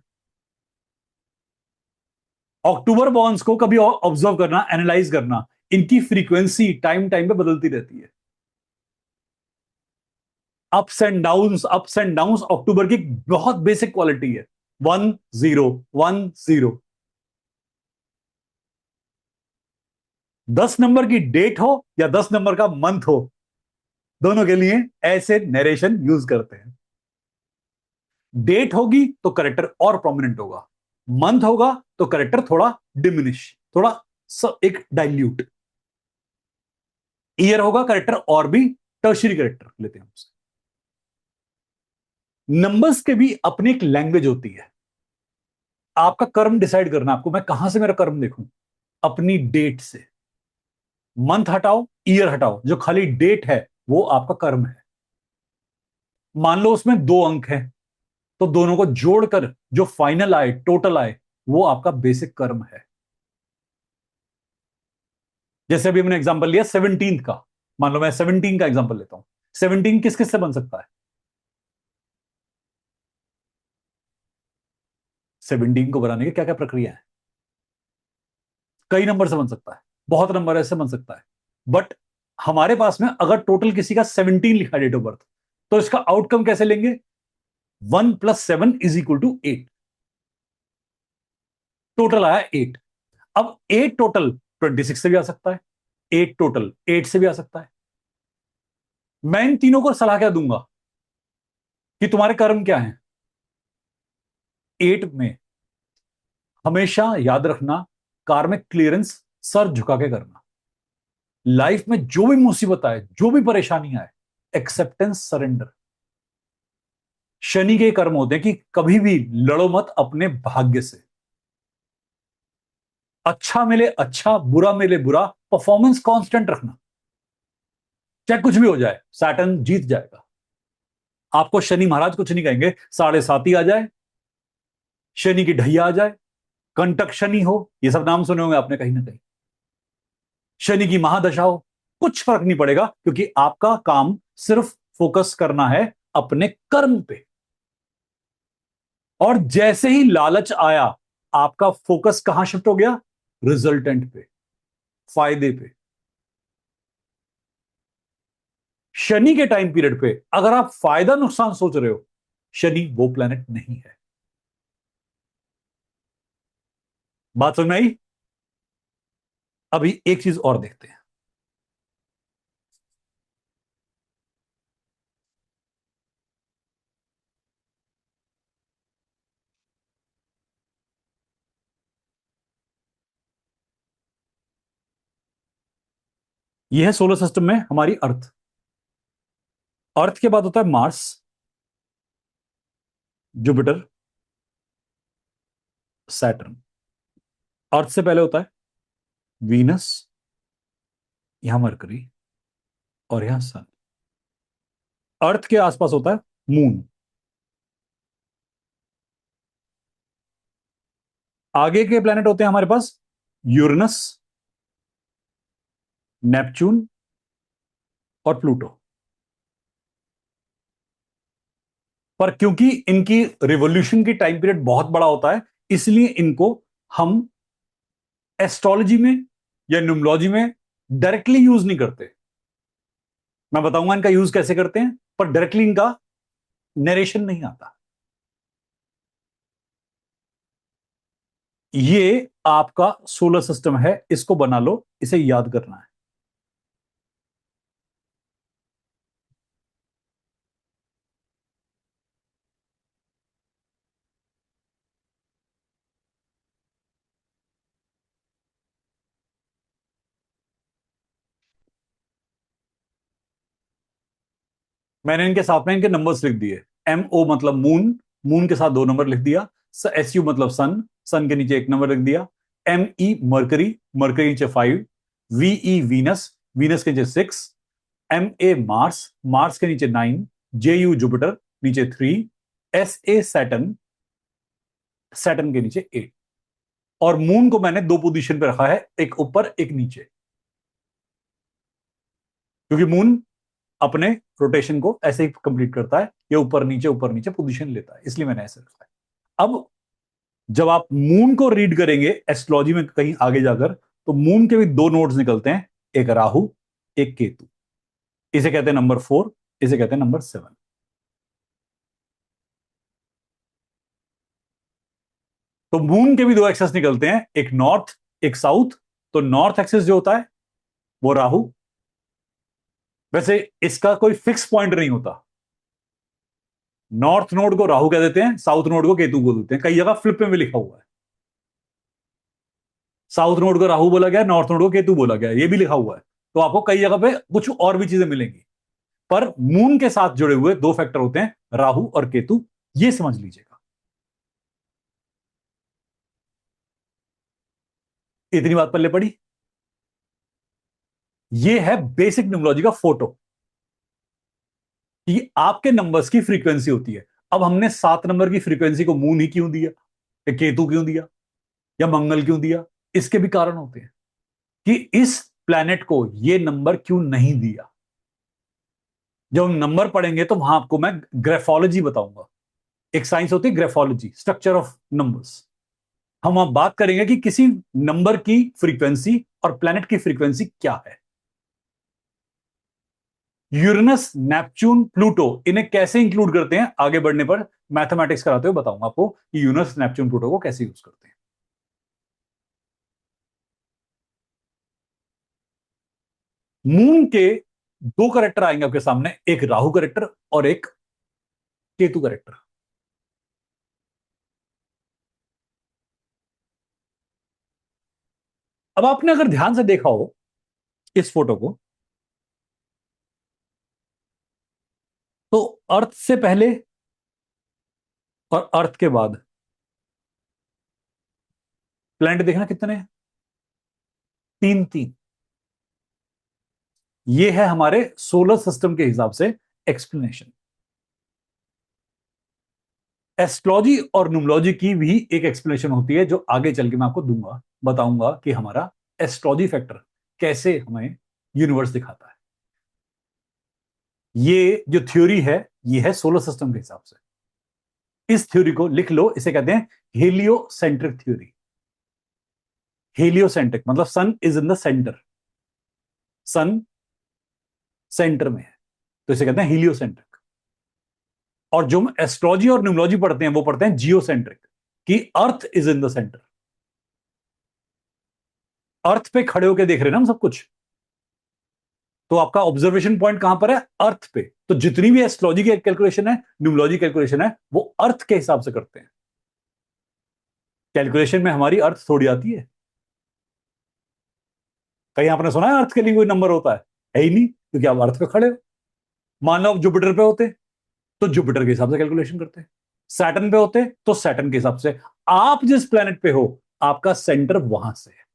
अक्टूबर बॉन्ड्स को कभी ऑब्जर्व करना, एनालाइज करना, इनकी फ्रीक्वेंसी टाइम टाइम पे बदलती रहती है। अप्स एंड डाउन्स अक्टूबर की बहुत बेसिक क्वालिटी है। 1010। 10 नंबर की डेट हो या 10 नंबर का मंथ हो, दोनों के लिए ऐसे नरेशन यूज करते हैं। डेट होगी तो करेक्टर और प्रोमिनेंट होगा, मंथ होगा तो करेक्टर थोड़ा डिमिनिश, थोड़ा एक डाइल्यूट। ईयर होगा करेक्टर और भी टर्शियरी करेक्टर लेते हैं उससे। नंबर्स के भी अपनी एक लैंग्वेज होती है। आपका कर्म डिसाइड करना, आपको मैं कहां से मेरा कर्म देखूं, अपनी डेट से। मंथ हटाओ, ईयर हटाओ, जो खाली डेट है वो आपका कर्म है। मान लो उसमें 2 अंक हैं, तो दोनों को जोड़कर जो फाइनल आए, टोटल आए, वो आपका बेसिक कर्म है। जैसे अभी मैंने एग्जांपल लिया 17 का। मान लो मैं 17 का एग्जांपल लेता हूं। 17 किस किस से बन सकता है? 17 को बनाने की क्या क्या प्रक्रिया है? कई नंबर से बन सकता है, बहुत नंबर ऐसे बन सकता है। बट हमारे पास में अगर टोटल किसी का 17 लिखा डेट ऑफ बर्थ, तो इसका आउटकम कैसे लेंगे? 1+7 = 8। टोटल आया 8। अब 8 टोटल 26 से भी आ सकता है, 8 टोटल 8 से भी आ सकता है। मैं इन तीनों को सलाह क्या दूंगा कि तुम्हारे कर्म क्या हैं? 8 में हमेशा याद रखना, कार्मिक क्लियरेंस सर झुका के करना। लाइफ में जो भी मुसीबत आए, जो भी परेशानी आए, एक्सेप्टेंस, सरेंडर। शनि के कर्म होते हैं कि कभी भी लड़ो मत अपने भाग्य से। अच्छा मिले अच्छा, बुरा मिले बुरा, परफॉर्मेंस कांस्टेंट रखना, चाहे कुछ भी हो जाए, सैटर्न जीत जाएगा। आपको शनि महाराज कुछ नहीं कहेंगे, 7.5 ही आ जाए, शनि की ढैया आ जाए, कंटक शनि हो, ये सब नाम सुने होंगे आपने कहीं ना कहीं, शनि की महादशा हो, कुछ फर्क नहीं पड़ेगा, क्योंकि आपका काम सिर्फ फोकस करना है अपने कर्म पे। और जैसे ही लालच आया, आपका फोकस कहां शिफ्ट हो गया? रिजल्टेंट पे, फायदे पे। शनि के टाइम पीरियड पे अगर आप फायदा नुकसान सोच रहे हो, शनि वो प्लेनेट नहीं है। बात समझ में आई? अभी एक चीज और देखते हैं। यह है सोलर सिस्टम में हमारी अर्थ। अर्थ के बाद होता है मार्स, जुपिटर, सैटर्न। अर्थ से पहले होता है वीनस, यहां मरकरी, और यहां सन। अर्थ के आसपास होता है मून। आगे के प्लेनेट होते हैं हमारे पास यूरेनस, नेपच्यून और प्लूटो। पर क्योंकि इनकी रिवोल्यूशन की टाइम पीरियड बहुत बड़ा होता है, इसलिए इनको हम एस्ट्रोलॉजी में या न्यूमरोलॉजी में डायरेक्टली यूज नहीं करते। मैं बताऊंगा इनका यूज कैसे करते हैं, पर डायरेक्टली इनका नरेशन नहीं आता। ये आपका सोलर सिस्टम है, इसको बना लो, इसे याद करना है। मैंने इनके साथ में इनके नंबर्स लिख दिए। MO मतलब मून, मून के साथ 2 नंबर लिख दिया। SU मतलब सन, सन के नीचे 1 नंबर लिख दिया। ME मरकरी, मरकरी नीचे 5। VE वीनस, वीनस के नीचे 6। MA मार्स, मार्स के नीचे 9। JU जुपिटर, नीचे 3। SA सैटर्न, सैटर्न के नीचे 8। और मून को मैंने 2 पोजीशन पे रखा है, एक ऊपर एक नीचे, क्योंकि मून अपने रोटेशन को ऐसे ही कंप्लीट करता है, ये ऊपर नीचे पोजीशन लेता है, इसलिए मैंने ऐसे रखा है। अब जब आप मून को रीड करेंगे एस्ट्रोलॉजी में कहीं आगे जाकर, तो मून के भी 2 नोड्स निकलते हैं, एक राहु, एक केतु। इसे कहते हैं नंबर 4, इसे कहते हैं नंबर 7। तो मून के भी 2 एक्सेस निकलते हैं, एक नॉर्थ, एक साउथ। तो नॉर्थ एक्सेस जो होता है वो राहु। वैसे इसका कोई फिक्स पॉइंट नहीं होता। नॉर्थ नोड को राहु कह देते हैं, साउथ नोड को केतु को देते हैं, कई जगह फ्लिप में भी लिखा हुआ है। साउथ नोड को राहु बोला गया, नॉर्थ नोड को केतु बोला गया, ये भी लिखा हुआ है। तो आपको कई जगह पे कुछ और भी चीजें मिलेंगी। पर मून के साथ जुड़े हुए 2 फैक्टर होते हैं, राहु और केतु, ये समझ लीजिएगा। इतनी बात पल्ले पड़ी। ये है बेसिक न्यूमरोलॉजी का फोटो, कि आपके नंबर्स की फ्रीक्वेंसी होती है। अब हमने 7 नंबर की फ्रीक्वेंसी को मून ही क्यों दिया, या केतु क्यों दिया, या मंगल क्यों दिया? इसके भी कारण होते हैं कि इस प्लैनेट को ये नंबर क्यों नहीं दिया। जब हम नंबर पढ़ेंगे तो वहां आपको मैं ग्राफोलॉजी बताऊंगा। एक साइंस होती है ग्राफोलॉजी, स्ट्रक्चर ऑफ नंबर्स। हम अब बात करेंगे कि किसी नंबर की फ्रीक्वेंसी और प्लैनेट की फ्रीक्वेंसी क्या है। यूरेनस, नेपच्यून, प्लूटो, इन्हें कैसे इंक्लूड करते हैं आगे बढ़ने पर मैथमेटिक्स कराते हुए बताऊंगा आपको कि यूरेनस, नेपच्यून, प्लूटो को कैसे यूज करते हैं। मून के 2 करेक्टर आएंगे आपके सामने, एक राहु करेक्टर और एक केतु करेक्टर। अब आपने अगर ध्यान से देखा हो इस फोटो को, तो अर्थ से पहले और अर्थ के बाद प्लैनेट देखना कितने हैं? तीन तीन। ये है हमारे सोलर सिस्टम के हिसाब से एक्सप्लेनेशन। एस्ट्रोलॉजी और न्यूमरोलॉजी की भी एक एक्सप्लेनेशन होती है जो आगे चल के मैं आपको दूंगा, बताऊंगा कि हमारा एस्ट्रोलॉजी फैक्टर कैसे हमें यूनिवर्स दिखाता है। ये जो थ्योरी है ये है सोलर सिस्टम के हिसाब से। इस थ्योरी को लिख लो, इसे कहते हैं हेलियोसेंट्रिक थ्योरी। हेलियोसेंट्रिक मतलब sun is in the centre, sun centre में है, तो इसे कहते हैं हीलियोसेंट्रिक। और जो हम एस्ट्रोलॉजी और न्यूमरोलॉजी पढ़ते हैं वो पढ़ते हैं जियोसेंट्रिक, कि earth is in the centre. Earth पे खड़े होकर देख रहे हैं ना हम सब कुछ, तो आपका ऑब्जर्वेशन पॉइंट कहां पर है? अर्थ पे। तो जितनी भी एस्ट्रोलॉजी की कैलकुलेशन है, न्यूमरोलॉजी कैलकुलेशन है, वो अर्थ के हिसाब से करते हैं। कैलकुलेशन में हमारी अर्थ थोड़ी आती है। कहीं आपने सुना है अर्थ के लिए कोई नंबर होता है ही नहीं, क्योंकि आप अर्थ पे खड़े हो। मान लो आप जुपिटर पे होते तो जुपिटर के हिसाब से कैलकुलेशन करते हैं, सैटर्न पे होते तो सैटर्न के हिसाब से। आप जिस प्लेनेट पे हो आपका सेंटर वहां से है।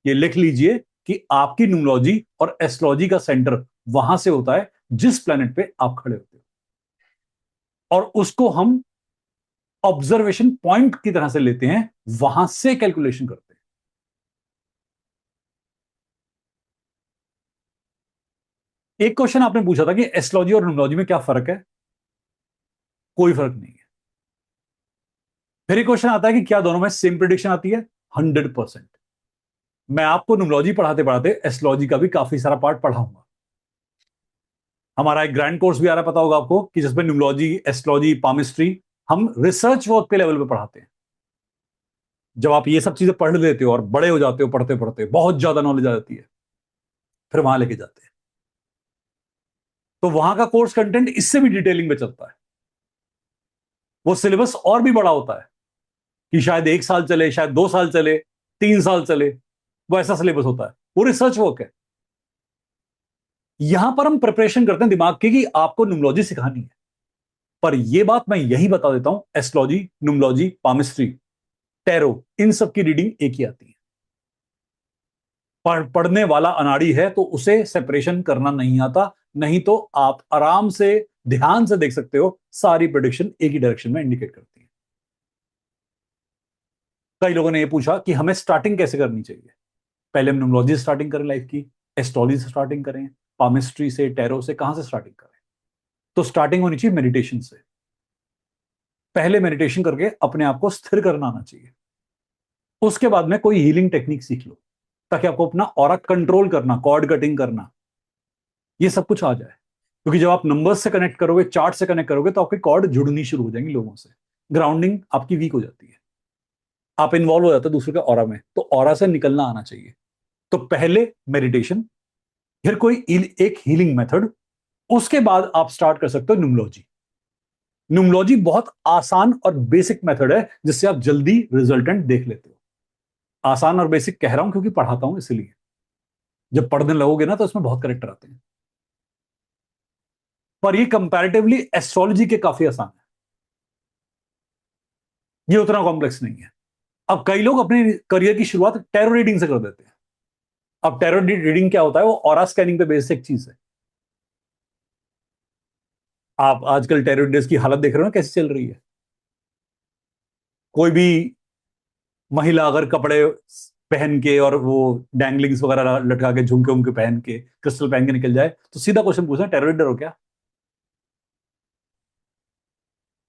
ये लिख लीजिए कि आपकी न्यूमरोलॉजी और एस्ट्रोलॉजी का सेंटर वहां से होता है जिस प्लेनेट पे आप खड़े होते हो, और उसको हम ऑब्जर्वेशन पॉइंट की तरह से लेते हैं, वहां से कैलकुलेशन करते हैं। एक क्वेश्चन आपने पूछा था कि एस्ट्रोलॉजी और न्यूमरोलॉजी में क्या फर्क है? कोई फर्क नहीं है। फिर एक क्वेश्चन आता है कि क्या दोनों में सेम प्रिडिक्शन आती है? 100%। मैं आपको न्यूमरोलॉजी पढ़ाते पढ़ाते एस्ट्रोलॉजी का भी काफी सारा पार्ट पढ़ाऊंगा। हमारा एक ग्रैंड कोर्स भी आ रहा है, पता होगा आपको, कि जिसमें न्यूमरोलॉजी, एस्ट्रोलॉजी, पामिस्ट्री हम रिसर्च वर्क के लेवल पे पढ़ाते हैं। जब आप ये सब चीजें पढ़ लेते हो और बड़े हो जाते हो, पढ़ते पढ़ते बहुत ज्यादा नॉलेज आ जाती है, फिर वहां लेके जाते हैं। तो वहां का कोर्स कंटेंट इससे भी डिटेलिंग में चलता है। वो सिलेबस और भी बड़ा होता है कि शायद 1 साल चले, शायद 2 साल चले, 3 साल चले, वो ऐसा सिलेबस होता है। वो रिसर्च वर्क है। यहां पर हम प्रिपरेशन करते हैं दिमाग की कि आपको न्यूमरोलॉजी सिखानी है। पर यह बात मैं यही बता देता हूं, एस्ट्रोलॉजी, न्यूमरोलॉजी, पामिस्ट्री, टैरो, इन सब की रीडिंग एक ही आती है। पढ़ने वाला अनाड़ी है तो उसे सेपरेशन करना नहीं आता, नहीं तो आप आराम से ध्यान से देख सकते हो, सारी प्रेडिक्शन एक ही डायरेक्शन में इंडिकेट करती है। कई लोगों ने यह पूछा कि हमें स्टार्टिंग कैसे करनी चाहिए। पहले हम न्यूमरोलॉजी से स्टार्टिंग करें लाइफ की, एस्ट्रोलॉजी से स्टार्टिंग करें, पामिस्ट्री से, टैरो से, कहां से स्टार्टिंग करें? तो स्टार्टिंग होनी चाहिए मेडिटेशन से। पहले मेडिटेशन करके अपने आप को स्थिर करना आना चाहिए। उसके बाद में कोई हीलिंग टेक्निक सीख लो, ताकि आपको अपना ऑरा कंट्रोल करना, कॉर्ड कटिंग करना, ये सब कुछ आ जाए। क्योंकि जब आप नंबर्स से कनेक्ट करोगे, चार्ट से कनेक्ट करोगे, तो आपकी कॉर्ड जुड़नी शुरू हो जाएंगी लोगों से, ग्राउंडिंग आपकी वीक हो जाती है, आप इन्वॉल्व हो जाते हो दूसरे के ऑरा में, तो ऑरा से निकलना आना चाहिए। तो पहले मेडिटेशन, फिर कोई एक हीलिंग मेथड, उसके बाद आप स्टार्ट कर सकते हो न्यूमरोलॉजी। न्यूमरोलॉजी बहुत आसान और बेसिक मेथड है जिससे आप जल्दी रिजल्टेंट देख लेते हो। आसान और बेसिक कह रहा हूं क्योंकि पढ़ाता हूं इसलिए। जब पढ़ने लगोगे ना तो इसमें बहुत करेक्टर आते हैं। पर ये कंपैरेटिवली एस्ट्रोलॉजी के काफी आसान है, ये उतना कॉम्प्लेक्स नहीं है। अब कई लोग अपने करियर की शुरुआत टैरो रीडिंग से कर देते हैं। अब टैरो रीडिंग क्या होता है? वो ऑरा स्कैनिंग पे बेसिक चीज है। आप आजकल टैरो रीडर्स की हालत देख रहे हो ना कैसी चल रही है। कोई भी महिला अगर कपड़े पहन के और वो डैंगलिंग्स वगैरह लटका के, झुमके उमके पहन के, क्रिस्टल पहन के निकल जाए, तो सीधा क्वेश्चन पूछना, टैरो रीडर हो क्या?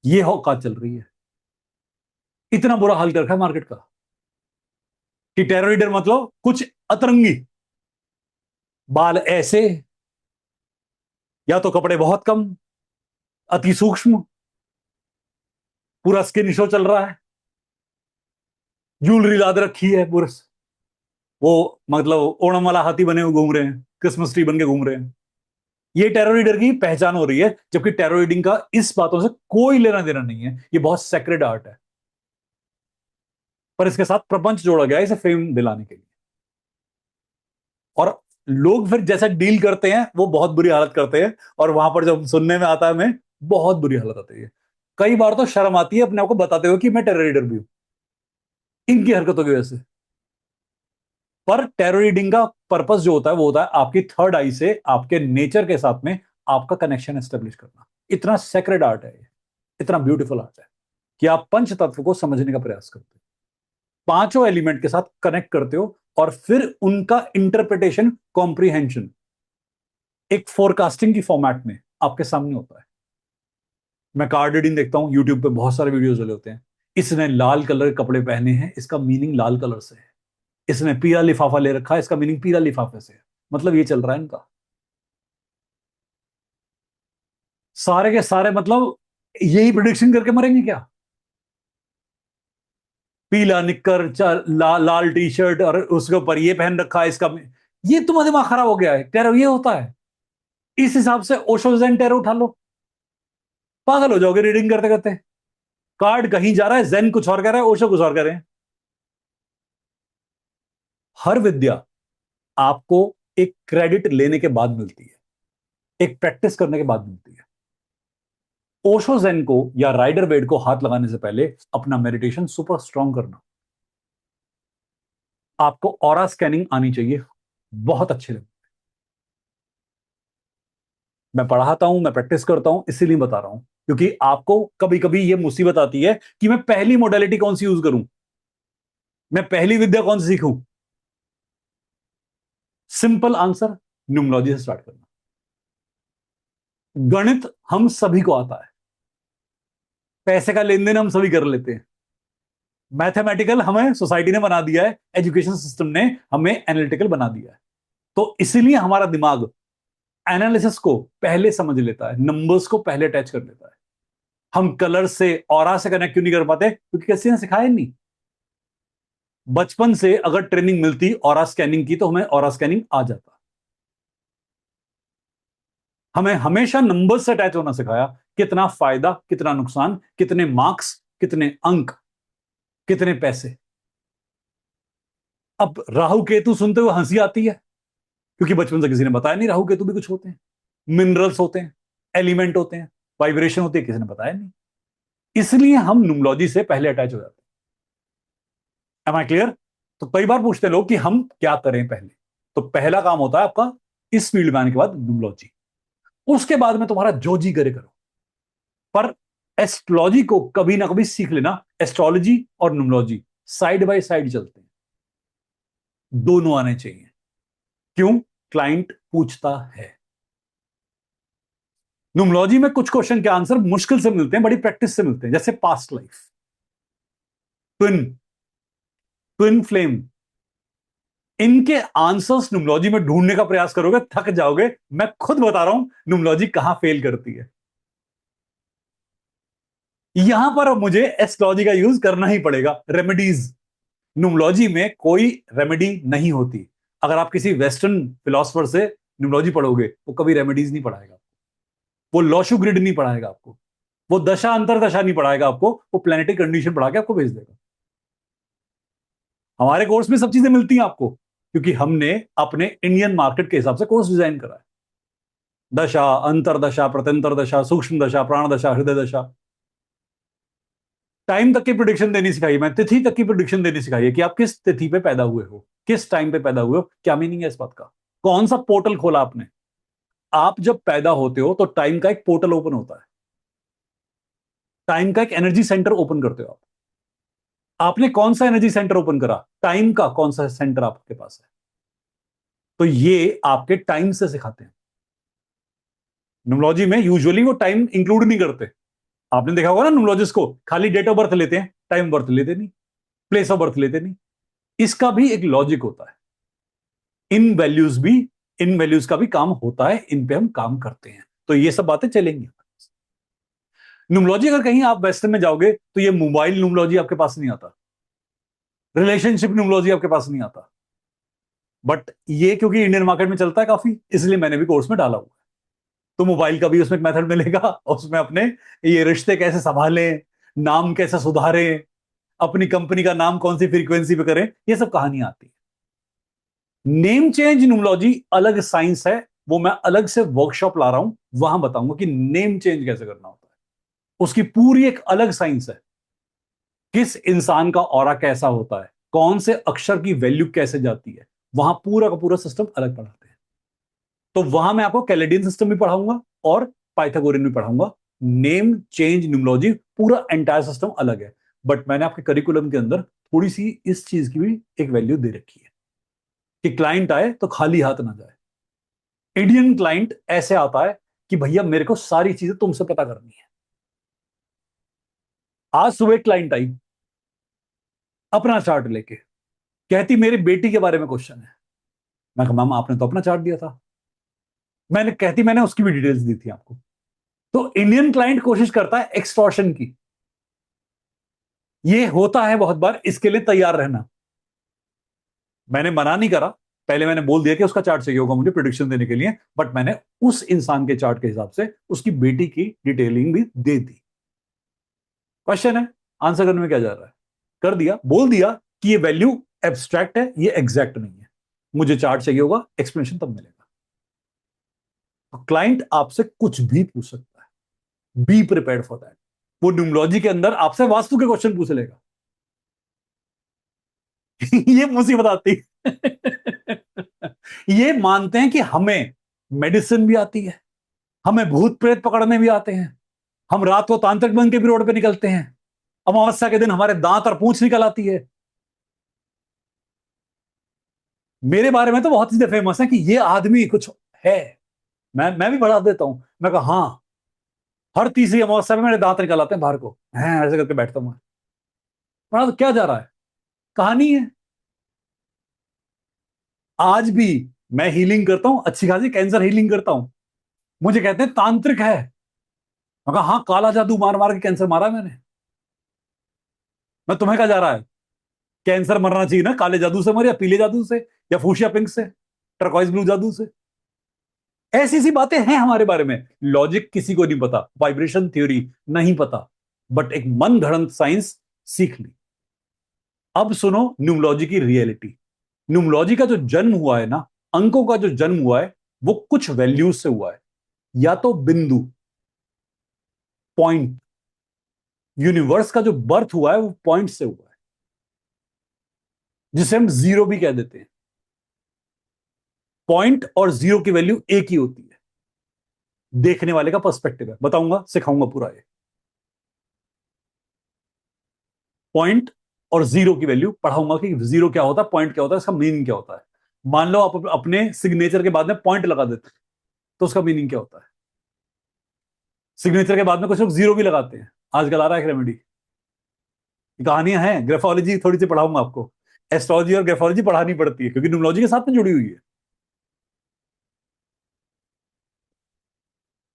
ये औकात चल रही है। इतना बुरा हाल कर रखा है मार्केट का कि टैरो रीडर मतलब कुछ अतरंगी, बाल ऐसे, या तो कपड़े बहुत कम, अति सूक्ष्म, पूरा स्किन शो चल रहा है, ज्वेलरी लाद रखी है पूरा, वो मतलब ओणम वाला हाथी बने हुए घूम रहे हैं, क्रिसमस ट्री बन के घूम रहे हैं। ये टेरो रीडर की पहचान हो रही है, जबकि टेरो रीडिंग का इस बातों से कोई लेना देना नहीं है। ये बहुत सेक्रेड आर्ट है, पर इसके साथ प्रपंच जोड़ा गया है इसे फेम दिलाने के लिए। और लोग फिर जैसा डील करते हैं वो बहुत बुरी हालत करते हैं, और वहां पर जब सुनने में आता है हमें, बहुत बुरी हालत आती है। कई बार तो शर्म आती है अपने आप को बताते हुए कि मैं टेरो रीडर भी हूं, इनकी हरकतों की वजह से। पर टैरो रीडिंग का पर्पस जो होता है वो होता है आपकी थर्ड आई से आपके नेचर के साथ में आपका कनेक्शन एस्टेब्लिश करना। इतना सेक्रेड आर्ट है ये, इतना ब्यूटीफुल आर्ट है कि आप पंच तत्व को समझने का प्रयास करते हो, पांचों एलिमेंट के साथ कनेक्ट करते हो और फिर उनका इंटरप्रिटेशन, कॉम्प्रिहेंशन एक फोरकास्टिंग की फॉर्मेट में आपके सामने होता है। मैं कार्ड रीडिंग देखता हूं, यूट्यूब पे बहुत सारे वीडियोस वाले होते हैं, इसने लाल कलर के कपड़े पहने हैं, इसका मीनिंग लाल कलर से है, इसने पीला लिफाफा ले रखा है, इसका मीनिंग पीला लिफाफे से है। मतलब ये चल रहा है इनका, सारे के सारे मतलब यही प्रिडिक्शन करके मरेंगे क्या? पीला निक्कर, लाल टी शर्ट और उसके ऊपर ये पहन रखा है, इसका ये तुम्हारा दिमाग खराब हो गया है। टैरो ये होता है, इस हिसाब से ओशो ज़ेन टैरो उठा लो, पागल हो जाओगे रीडिंग करते करते। कार्ड कहीं जा रहा है, जेन कुछ और कह रहा है, ओशो कुछ और कह रहे हैं। हर विद्या आपको एक क्रेडिट लेने के बाद मिलती है, एक प्रैक्टिस करने के बाद मिलती है। ओशो जेन को या राइडर वेड को हाथ लगाने से पहले अपना मेडिटेशन सुपर स्ट्रांग करना। आपको ऑरा स्कैनिंग आनी चाहिए, बहुत अच्छे लगे। मैं पढ़ाता हूं, मैं प्रैक्टिस करता हूं, इसीलिए बता रहा हूं क्योंकि आपको कभी कभी यह मुसीबत आती है कि मैं पहली मोडेलिटी कौन सी यूज करूं, मैं पहली विद्या कौन सी सीखूं। सिंपल आंसर, न्यूमरोलॉजी से स्टार्ट करना। गणित हम सभी को आता है, पैसे का लेन देन हम सभी कर लेते हैं। मैथमेटिकल हमें सोसाइटी ने बना दिया है, एजुकेशन सिस्टम ने हमें एनालिटिकल बना दिया है। तो इसीलिए हमारा दिमाग एनालिसिस को पहले समझ लेता है, नंबर्स को पहले अटैच कर लेता है। हम कलर से, ऑरा से कनेक्ट क्यों नहीं कर पाते? क्योंकि किसी ने सिखाया नहीं। बचपन से अगर ट्रेनिंग मिलती ऑरा स्कैनिंग की तो हमें ऑरा स्कैनिंग आ जाता। हमें हमेशा नंबर से अटैच होना सिखाया, कितना फायदा, कितना नुकसान, कितने मार्क्स, कितने अंक, कितने पैसे। अब राहु केतु सुनते हुए हंसी आती है क्योंकि बचपन से किसी ने बताया नहीं राहु केतु भी कुछ होते हैं, मिनरल्स होते हैं, एलिमेंट होते हैं, वाइब्रेशन होती है, किसी ने बताया नहीं। इसलिए हम न्यूमरोलॉजी से पहले अटैच हो जाते हैं। Am I clear? तो कई बार पूछते हैं लोग कि हम क्या करें पहले। तो पहला काम होता है आपका इस फील्ड में आने के बाद न्यूमरोलॉजी, उसके बाद में तुम्हारा जो जी करे करो। पर एस्ट्रोलॉजी को कभी ना कभी सीख लेना। एस्ट्रोलॉजी और न्यूमरोलॉजी साइड बाय साइड चलते हैं, दोनों आने चाहिए। क्यों? क्लाइंट पूछता है। न्यूमरोलॉजी में कुछ क्वेश्चन के आंसर मुश्किल से मिलते हैं, बड़ी प्रैक्टिस से मिलते हैं, जैसे past life, twin, twin flame. इनके आंसर्स न्यूमरोलॉजी में ढूंढने का प्रयास करोगे थक जाओगे। मैं खुद बता रहा हूं न्यूमरोलॉजी कहां फेल करती है। यहां पर मुझे एस्ट्रोलॉजी का यूज करना ही पड़ेगा। रेमेडीज, न्यूमरोलॉजी में कोई रेमेडी नहीं होती। अगर आप किसी वेस्टर्न फिलोसफर से न्यूमरोलॉजी पढ़ोगे वो कभी रेमेडीज नहीं पढ़ाएगा, वो लॉशु ग्रिड नहीं पढ़ाएगा आपको, वो दशा अंतर दशा नहीं पढ़ाएगा आपको, वो प्लेनेटरी कंडीशन पढ़ा के आपको भेज देगा। हमारे कोर्स में सब चीजें मिलती हैं आपको क्योंकि हमने अपने इंडियन मार्केट के हिसाब से कोर्स डिजाइन करा है। दशा, अंतरदशा, प्रत्यंतर दशा, सूक्ष्म दशा, प्राण दशा, हृदय दशा, टाइम तक की प्रिडिक्शन देनी सिखाई, मैं तिथि तक की प्रिडिक्शन देनी सिखाई है कि आप किस तिथि पे पैदा हुए हो, किस टाइम पे पैदा हुए हो, क्या मीनिंग है इस बात का, कौन सा पोर्टल खोला आपने। आप जब पैदा होते हो तो टाइम का एक पोर्टल ओपन होता है, टाइम का एक एनर्जी सेंटर ओपन करते हो आप। आपने कौन सा एनर्जी सेंटर ओपन करा? टाइम का कौन सा सेंटर आपके पास है? तो ये आपके टाइम से सिखाते हैं। न्यूमरोलॉजी में यूजुअली वो टाइम इंक्लूड नहीं करते। आपने देखा होगा ना न्यूमरोलॉजिस्ट को खाली डेट ऑफ बर्थ लेते हैं, टाइम बर्थ लेते नहीं, प्लेस ऑफ बर्थ लेते नहीं। इसका भी एक लॉजिक होता है। इन वैल्यूज भी, इन वैल्यूज का भी काम होता है, इन पे हम काम करते हैं। तो ये सब बातें चलेंगी। न्यूमरोलॉजी अगर कहीं आप वेस्टर्न में जाओगे तो ये मोबाइल न्यूमरोलॉजी आपके पास नहीं आता, रिलेशनशिप न्यूमरोलॉजी आपके पास नहीं आता। बट ये क्योंकि इंडियन मार्केट में चलता है काफी, इसलिए मैंने भी कोर्स में डाला हुआ है। तो मोबाइल का भी उसमें एक मेथड मिलेगा, उसमें अपने ये रिश्ते कैसे संभालें, नाम कैसे सुधारें, अपनी कंपनी का नाम कौन सी फ्रीक्वेंसी पे करें, ये सब कहानियां आती है। नेम चेंज न्यूमरोलॉजी अलग साइंस है, वो मैं अलग से वर्कशॉप ला रहा हूं, वहां बताऊंगा कि नेम चेंज कैसे करना होता है। उसकी पूरी एक अलग साइंस है। किस इंसान का ऑरा कैसा होता है, कौन से अक्षर की वैल्यू कैसे जाती है, वहां पूरा का पूरा सिस्टम अलग पढ़ाते हैं। तो वहां मैं आपको कैलेडियन सिस्टम भी पढ़ाऊंगा और पाइथागोरियन भी पढ़ाऊंगा। नेम चेंज न्यूमोलॉजी पूरा एंटायर सिस्टम अलग है। बट मैंने आपके करिकुलम के अंदर थोड़ी सी इस चीज की भी एक वैल्यू दे रखी है कि क्लाइंट आए तो खाली हाथ ना जाए। इंडियन क्लाइंट ऐसे आता है कि भैया मेरे को सारी चीजें तुमसे पता करनी है। आज सुबह क्लाइंट आई अपना चार्ट लेके, कहती मेरी बेटी के बारे में क्वेश्चन है। मैं कहा मैम आपने तो अपना चार्ट दिया था। कहती मैंने उसकी भी डिटेल्स दी थी आपको। तो इंडियन क्लाइंट कोशिश करता है एक्सटॉर्शन की। ये होता है बहुत बार, इसके लिए तैयार रहना। मैंने मना नहीं करा, पहले मैंने बोल दिया कि उसका चार्ट चाहिए होगा मुझे प्रिडिक्शन देने के लिए, बट मैंने उस इंसान के चार्ट के हिसाब से उसकी बेटी की डिटेलिंग भी दे दी। क्वेश्चन है, आंसर करने में क्या जा रहा है? कर दिया, बोल दिया कि ये वैल्यू एब्स्ट्रैक्ट है, ये एग्जैक्ट नहीं है, मुझे चार्ट चाहिए होगा, एक्सप्लेनेशन तब मिलेगा। तो क्लाइंट आपसे कुछ भी पूछ सकता है, बी प्रिपेयर्ड फॉर दैट। वो न्यूमोलॉजी के अंदर आपसे वास्तु के क्वेश्चन पूछ लेगा। ये मुसीबत आती है। ये मानते हैं कि हमें मेडिसिन भी आती है, हमें भूत प्रेत पकड़ने भी आते हैं, हम रात को तांत्रिक बन के भी रोड पे निकलते हैं, अमावस्या के दिन हमारे दांत और पूंछ निकल आती है। मेरे बारे में तो बहुत चीजें फेमस है कि ये आदमी कुछ है। मैं भी बढ़ा देता हूं, मैं कहा हाँ, हर तीसरी अमावस्या में मेरे दांत निकल आते हैं बाहर को, हैं ऐसे करके बैठता हूं मैं। बड़ा तो क्या जा रहा है, कहानी है। आज भी मैं हीलिंग करता हूं, अच्छी खासी कैंसर हीलिंग करता हूं। मुझे कहते हैं तांत्रिक है। मैं कहा हाँ, काला जादू मार मार के कैंसर मारा है मैंने। मैं तुम्हें कहा जा रहा है, कैंसर मरना चाहिए ना काले जादू से मर, या पीले जादू से, या फूशिया पिंक से, टर्कॉइज ब्लू जादू से। ऐसी सी बातें हैं हमारे बारे में। लॉजिक किसी को नहीं पता, वाइब्रेशन थ्योरी नहीं पता, बट एक मन घड़ंत साइंस सीख ली। अब सुनो न्यूमोलॉजी की रियलिटी। न्यूमोलॉजी का जो जन्म हुआ है ना, अंकों का जो जन्म हुआ है, वो कुछ वैल्यूज से हुआ है। या तो बिंदु, पॉइंट। यूनिवर्स का जो बर्थ हुआ है वो पॉइंट से हुआ है, जिसे हम जीरो भी कह देते हैं। पॉइंट और जीरो की वैल्यू एक ही होती है, देखने वाले का पर्सपेक्टिव है। बताऊंगा, सिखाऊंगा पूरा ये। पॉइंट और जीरो की वैल्यू पढ़ाऊंगा कि जीरो क्या होता है, पॉइंट क्या होता है, इसका मीनिंग क्या होता है। मान लो आप अपने सिग्नेचर के बाद में पॉइंट लगा देते हैं, तो उसका मीनिंग क्या होता है। सिग्नेचर के बाद में कुछ लोग जीरो भी लगाते हैं, आजकल आ रहा है रेमेडी। कहानियां हैं, ग्राफोलॉजी थोड़ी सी पढ़ाऊंगा आपको। एस्ट्रोलॉजी और ग्राफोलॉजी पढ़ानी पड़ती है क्योंकि न्यूमरोलॉजी के साथ में जुड़ी हुई है।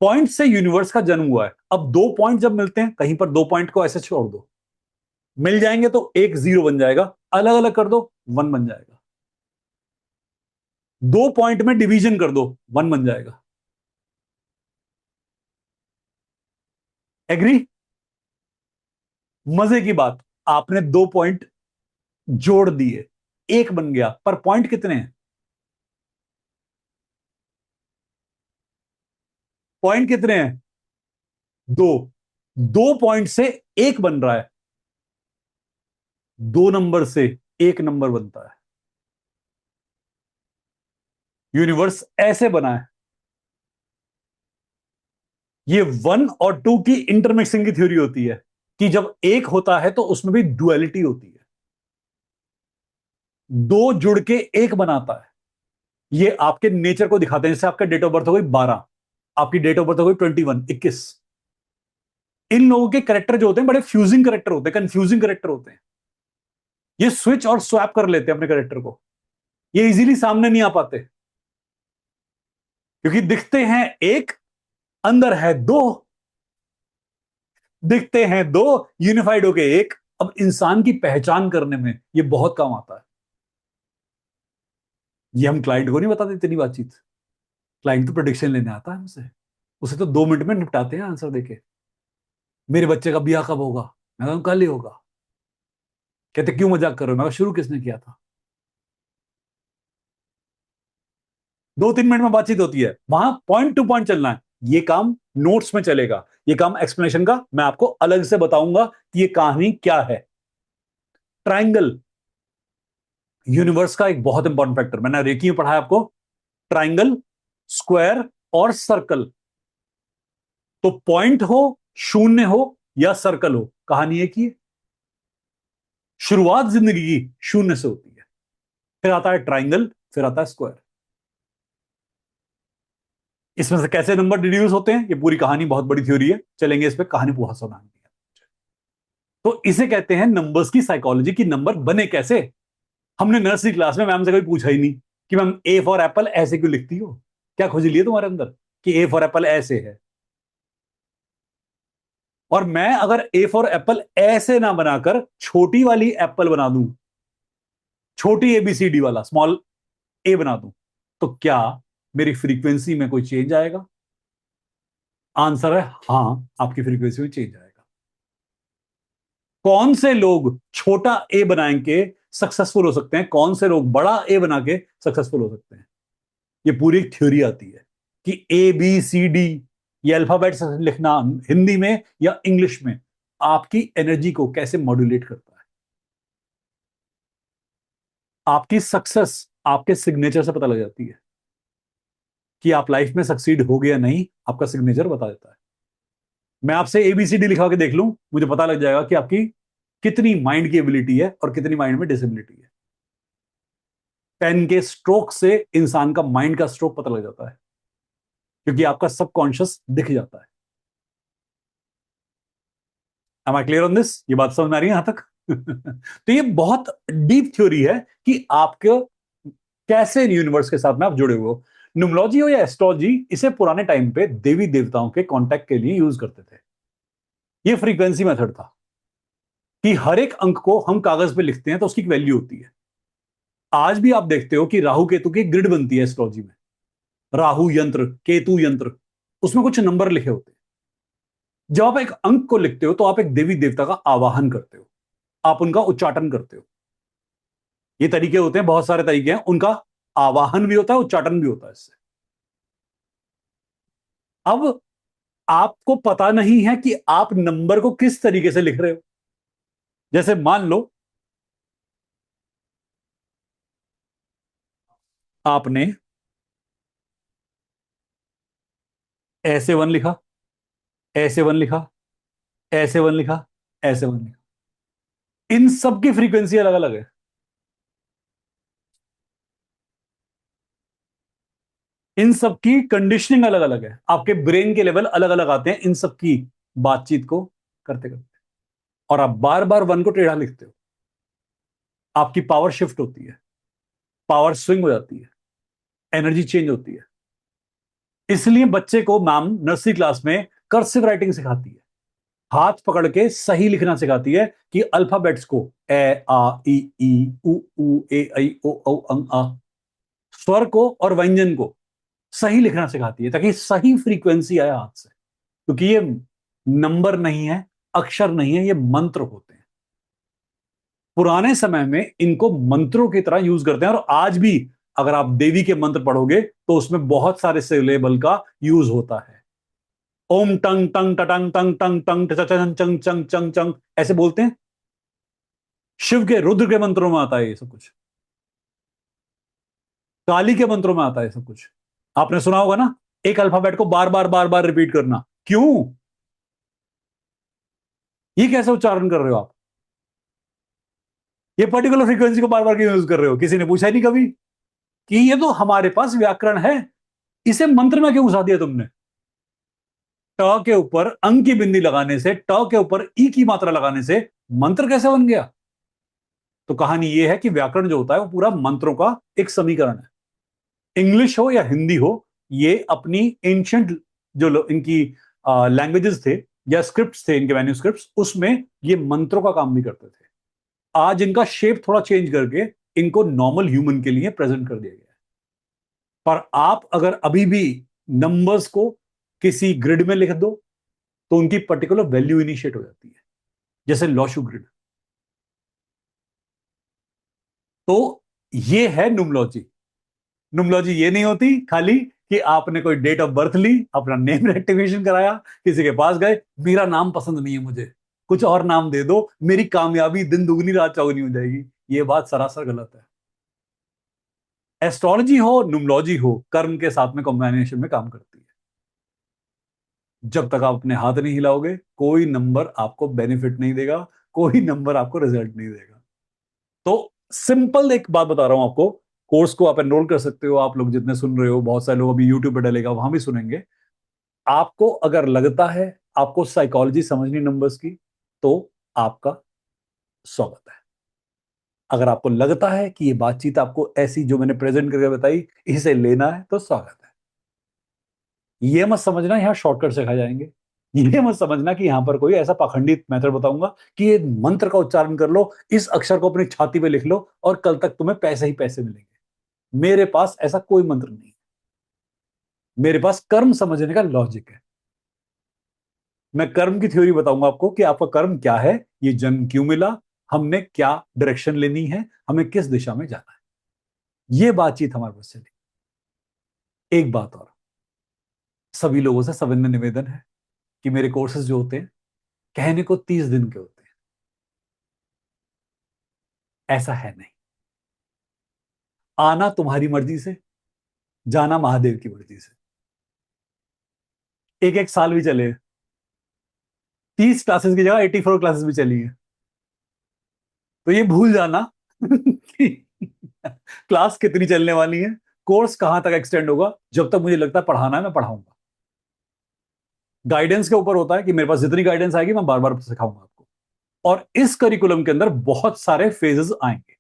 पॉइंट से यूनिवर्स का जन्म हुआ है। अब दो पॉइंट जब मिलते हैं कहीं पर, दो पॉइंट को ऐसे छोड़ दो, मिल जाएंगे तो एक जीरो बन जाएगा, अलग अलग कर दो वन बन जाएगा। दो पॉइंट में डिवीजन कर दो, वन बन जाएगा। एग्री? मजे की बात, आपने दो पॉइंट जोड़ दिए, एक बन गया, पर पॉइंट कितने हैं? पॉइंट कितने हैं? दो। दो पॉइंट से एक बन रहा है, दो नंबर से एक नंबर बनता है। यूनिवर्स ऐसे बना है। ये वन और टू की इंटरमिक्सिंग की थ्योरी होती है कि जब एक होता है तो उसमें भी डुअलिटी होती है, दो जुड़ के एक बनाता है। ये आपके नेचर को दिखाते हैं। जैसे आपका डेट ऑफ बर्थ हो गई 12, आपकी डेट ऑफ बर्थ हो गई 21, 21। इन लोगों के करेक्टर जो होते हैं बड़े फ्यूजिंग करेक्टर होते हैं, कंफ्यूजिंग करेक्टर होते हैं। ये स्विच और स्वैप कर लेते हैं अपने करेक्टर को, ये इजीली सामने नहीं आ पाते क्योंकि दिखते हैं एक, अंदर है दो। दिखते हैं दो, यूनिफाइड होके एक। अब इंसान की पहचान करने में ये बहुत काम आता है। ये हम क्लाइंट को नहीं बताते इतनी बातचीत। क्लाइंट तो प्रोडिक्शन लेने आता है हमसे, उसे तो 2 मिनट में निपटाते हैं आंसर देके। मेरे बच्चे का ब्याह कब होगा? मैं कहूं कल ही होगा। कहते क्यों मजाक कर रहे हो? मैं कहा शुरू किसने किया था? 2-3 मिनट में बातचीत होती है, वहां पॉइंट टू पॉइंट चलना है। ये काम नोट्स में चलेगा, ये काम एक्सप्लेनेशन का मैं आपको अलग से बताऊंगा कि ये कहानी क्या है। ट्राइंगल, यूनिवर्स का एक बहुत इंपॉर्टेंट फैक्टर मैंने रेकी में पढ़ा है आपको, ट्राइंगल, स्क्वायर और सर्कल। तो पॉइंट हो, शून्य हो या सर्कल हो, कहानी एक ही है। शुरुआत जिंदगी की शून्य से होती है, फिर आता है ट्राइंगल, फिर आता है स्क्वायर। इसमें से कैसे नंबर डिड्यूस होते हैं, ये पूरी कहानी बहुत बड़ी थ्योरी है, चलेंगे इस पे, कहानी बहुत सुनानी है। तो इसे कहते हैं नंबर्स की साइकोलॉजी, की नंबर बने कैसे। हमने नर्सरी क्लास में मैम से कभी पूछा ही नहीं कि मैम ए फॉर एप्पल ऐसे क्यों लिखती हो, क्या खोज लिया तुम्हारे अंदर कि ए फॉर एप्पल ऐसे है। और मैं अगर ए फॉर एप्पल ऐसे ना बनाकर छोटी वाली एप्पल बना दूं, छोटी एबीसीडी वाला स्मॉल ए बना दूं, तो क्या मेरी फ्रीक्वेंसी में कोई चेंज आएगा? आंसर है हां, आपकी फ्रीक्वेंसी में चेंज आएगा। कौन से लोग छोटा ए बनाएंगे सक्सेसफुल हो सकते हैं, कौन से लोग बड़ा ए बना के सक्सेसफुल हो सकते हैं? ये पूरी एक थ्योरी आती है कि ए बी सी डी, ये अल्फाबेट्स लिखना हिंदी में या इंग्लिश में आपकी एनर्जी को कैसे मॉड्यूलेट करता है। आपकी सक्सेस आपके सिग्नेचर से पता लग जाती है कि आप लाइफ में सक्सीड हो गया नहीं, आपका सिग्नेचर बता देता है। मैं आपसे एबीसीडी लिखवा के देख लूं, मुझे पता लग जाएगा कि आपकी कितनी माइंड की एबिलिटी है और कितनी माइंड में डिसेबिलिटी है। पेन के स्ट्रोक से इंसान का माइंड का स्ट्रोक पता लग जाता है, क्योंकि आपका सबकॉन्शियस दिख जाता है। Am I clear on this? ये बात समझ में आ रही है यहां तक? तो ये बहुत डीप थ्योरी है कि आपके कैसे यूनिवर्स के साथ में आप जुड़े हुए हो। न्यूमरोलॉजी हो या एस्ट्रोलॉजी, इसे पुराने टाइम पे देवी देवताओं के कांटेक्ट के लिए यूज करते थे। ये फ्रीक्वेंसी मेथड था कि हर एक अंक को हम कागज पे लिखते हैं तो उसकी वैल्यू होती है। आज भी आप देखते हो कि राहु केतु की ग्रिड बनती है एस्ट्रोलॉजी में, राहु यंत्र, केतु यंत्र, उसमें कुछ नंबर लिखे होते हैं। जब आप एक अंक को लिखते हो तो आप एक देवी देवता का आवाहन करते हो, आप उनका उच्चाटन करते हो। ये तरीके होते हैं, बहुत सारे तरीके हैं, उनका आवाहन भी होता है, उच्चाटन भी होता है इससे। अब आपको पता नहीं है कि आप नंबर को किस तरीके से लिख रहे हो। जैसे मान लो आपने ऐसे वन लिखा, ऐसे वन लिखा, ऐसे वन लिखा, ऐसे वन लिखा, इन सब की फ्रीक्वेंसी अलग अलग है। इन सब की कंडीशनिंग अलग अलग है, आपके ब्रेन के लेवल अलग अलग आते हैं इन सब की बातचीत को करते करते। और आप बार बार वन को टेढ़ा लिखते हो, आपकी पावर शिफ्ट होती है, पावर स्विंग हो जाती है, एनर्जी चेंज होती है। इसलिए बच्चे को मैम नर्सरी क्लास में कर्सिव राइटिंग सिखाती है, हाथ पकड़ के सही लिखना सिखाती है कि अल्फाबेट्स को ए आ ई उ ऊ ए ऐ ओ औ अंग आ, स्वर को और व्यंजन को सही लिखना सिखाती है, ताकि सही फ्रीक्वेंसी आए हाथ से। क्योंकि ये नंबर नहीं है, अक्षर नहीं है, ये मंत्र होते हैं। पुराने समय में इनको मंत्रों की तरह यूज करते हैं, और आज भी अगर आप देवी के मंत्र पढ़ोगे तो उसमें बहुत सारे सिलेबल का यूज होता है। ओम टंग टंग टटंग टंग टंग टंग टचंग चंग चंग चंग चंग ऐसे बोलते हैं। शिव के, रुद्र के मंत्रों में आता है ये सब कुछ, काली के मंत्रों में आता है सब कुछ। आपने सुना होगा ना, एक अल्फाबेट को बार बार बार बार रिपीट करना, क्यों? ये कैसे उच्चारण कर रहे हो आप? ये पर्टिकुलर फ्रीक्वेंसी को बार बार क्यों यूज कर रहे हो? किसी ने पूछा ही नहीं कभी कि ये तो हमारे पास व्याकरण है, इसे मंत्र में क्यों घुसा दिया तुमने? ट के ऊपर अंग की बिंदी लगाने से, ट के ऊपर ई की मात्रा लगाने से मंत्र कैसे बन गया? तो कहानी ये है कि व्याकरण जो होता है वो पूरा मंत्रों का एक समीकरण है। इंग्लिश हो या हिंदी हो, ये अपनी एंशियंट जो इनकी लैंग्वेजेस थे या स्क्रिप्ट्स थे, इनके मैन्यूस्क्रिप्ट्स, उसमें ये मंत्रों का काम भी करते थे। आज इनका शेप थोड़ा चेंज करके इनको नॉर्मल ह्यूमन के लिए प्रेजेंट कर दिया गया है। पर आप अगर अभी भी नंबर्स को किसी ग्रिड में लिख दो तो उनकी पर्टिकुलर वैल्यू इनिशिएट हो जाती है, जैसे लॉशु ग्रिड। तो ये है न्यूमलॉजी। न्यूमलॉजी ये नहीं होती खाली कि आपने कोई डेट ऑफ बर्थ ली, अपना नेम रेक्टिफिकेशन कराया, किसी के पास गए, मेरा नाम पसंद नहीं है मुझे, कुछ और नाम दे दो, मेरी कामयाबी दिन दुगनी रात चौगुनी हो जाएगी। ये बात सरासर गलत है। एस्ट्रोलॉजी हो, न्यूमरोलॉजी हो, कर्म के साथ में कॉम्बिनेशन में काम करती है। जब तक आप अपने हाथ नहीं हिलाओगे, कोई नंबर आपको बेनिफिट नहीं देगा, कोई नंबर आपको रिजल्ट नहीं देगा। तो सिंपल एक बात बता रहा हूं आपको, कोर्स को आप एनरोल कर सकते हो। आप लोग जितने सुन रहे हो, बहुत सारे लोग अभी यूट्यूब पे डलेगा, वहां भी सुनेंगे। आपको अगर लगता है आपको साइकोलॉजी समझनी नंबर्स की, तो आपका स्वागत है। अगर आपको लगता है कि ये बातचीत आपको ऐसी जो मैंने प्रेजेंट करके बताई इसे लेना है, तो स्वागत है। ये मत समझना यहां शॉर्टकट सिखाए जाएंगे। ये मत समझना कि यहां पर कोई ऐसा पाखंडी मेथड बताऊंगा कि ये मंत्र का उच्चारण कर लो, इस अक्षर को अपनी छाती पे लिख लो और कल तक तुम्हें पैसे ही पैसे मिलेंगे। मेरे पास ऐसा कोई मंत्र नहीं है। मेरे पास कर्म समझने का लॉजिक है। मैं कर्म की थ्योरी बताऊंगा आपको कि आपका कर्म क्या है, ये जन्म क्यों मिला, हमने क्या डायरेक्शन लेनी है, हमें किस दिशा में जाना है। ये बातचीत हमारे पास चली। एक बात और, सभी लोगों से सविनय निवेदन है कि मेरे कोर्सेज जो होते हैं कहने को 30 दिन के होते हैं। ऐसा है नहीं। आना तुम्हारी मर्जी से, जाना महादेव की मर्जी से। एक एक साल भी चले, 30 क्लासेस की जगह 84 क्लासेस भी चली है, तो ये भूल जाना कि क्लास कितनी चलने वाली है, कोर्स कहां तक एक्सटेंड होगा। जब तक मुझे लगता है पढ़ाना है, मैं पढ़ाऊंगा। गाइडेंस के ऊपर होता है कि मेरे पास जितनी गाइडेंस आएगी मैं बार बार सिखाऊंगा आपको। और इस करिकुलम के अंदर बहुत सारे फेजेस आएंगे,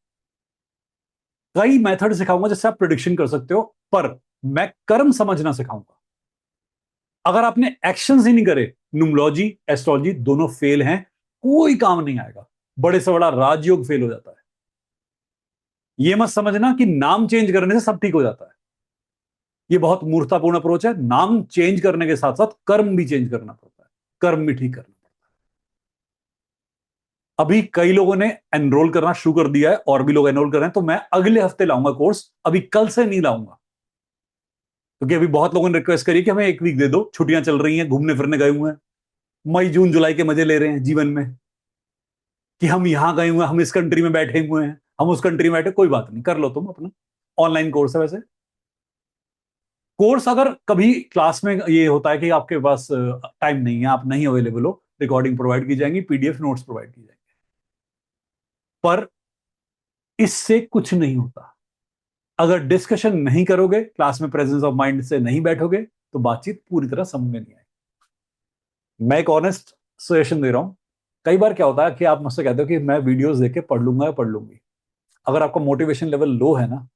कई मेथड सिखाऊंगा जिससे आप प्रिडिक्शन कर सकते हो, पर मैं कर्म समझना सिखाऊंगा। अगर आपने एक्शंस ही नहीं करे, न्यूमरोलॉजी एस्ट्रोलॉजी दोनों फेल हैं, कोई काम नहीं आएगा। बड़े से बड़ा राजयोग फेल हो जाता है। यह मत समझना कि नाम चेंज करने से सब ठीक हो जाता है। यह बहुत मूर्खतापूर्ण अप्रोच है। नाम चेंज करने के साथ साथ कर्म भी चेंज करना पड़ता है, कर्म भी ठीक करना पड़ता है। अभी कई लोगों ने एनरोल करना शुरू कर दिया है और भी लोग एनरोल कर रहे हैं, तो मैं अगले हफ्ते लाऊंगा कोर्स, अभी कल से नहीं लाऊंगा। क्योंकि अभी बहुत लोगों ने रिक्वेस्ट करी कि हमें एक वीक दे दो, छुट्टियां चल रही हैं, घूमने फिरने गए हुए हैं, मई जून जुलाई के मजे ले रहे हैं जीवन में, कि हम यहां गए हुए हैं, हम इस कंट्री में बैठे हुए हैं, हम उस कंट्री में बैठे। कोई बात नहीं, कर लो तुम अपना। ऑनलाइन कोर्स है वैसे। कोर्स अगर कभी क्लास में ये होता है कि आपके पास टाइम नहीं है, आप नहीं अवेलेबल हो, रिकॉर्डिंग प्रोवाइड की जाएंगी, पीडीएफ नोट्स प्रोवाइड की जाएंगे। पर इससे कुछ नहीं होता। अगर डिस्कशन नहीं करोगे, क्लास में प्रेजेंस ऑफ माइंड से नहीं बैठोगे, तो बातचीत पूरी तरह समझ में नहीं आएगी। मैं एक ऑनेस्ट सजेशन दे रहा हूं। कई बार क्या होता है कि आप मुझसे कहते हो कि मैं वीडियोस देख के पढ़ लूंगा या पढ़ लूंगी। अगर आपका मोटिवेशन लेवल लो है ना,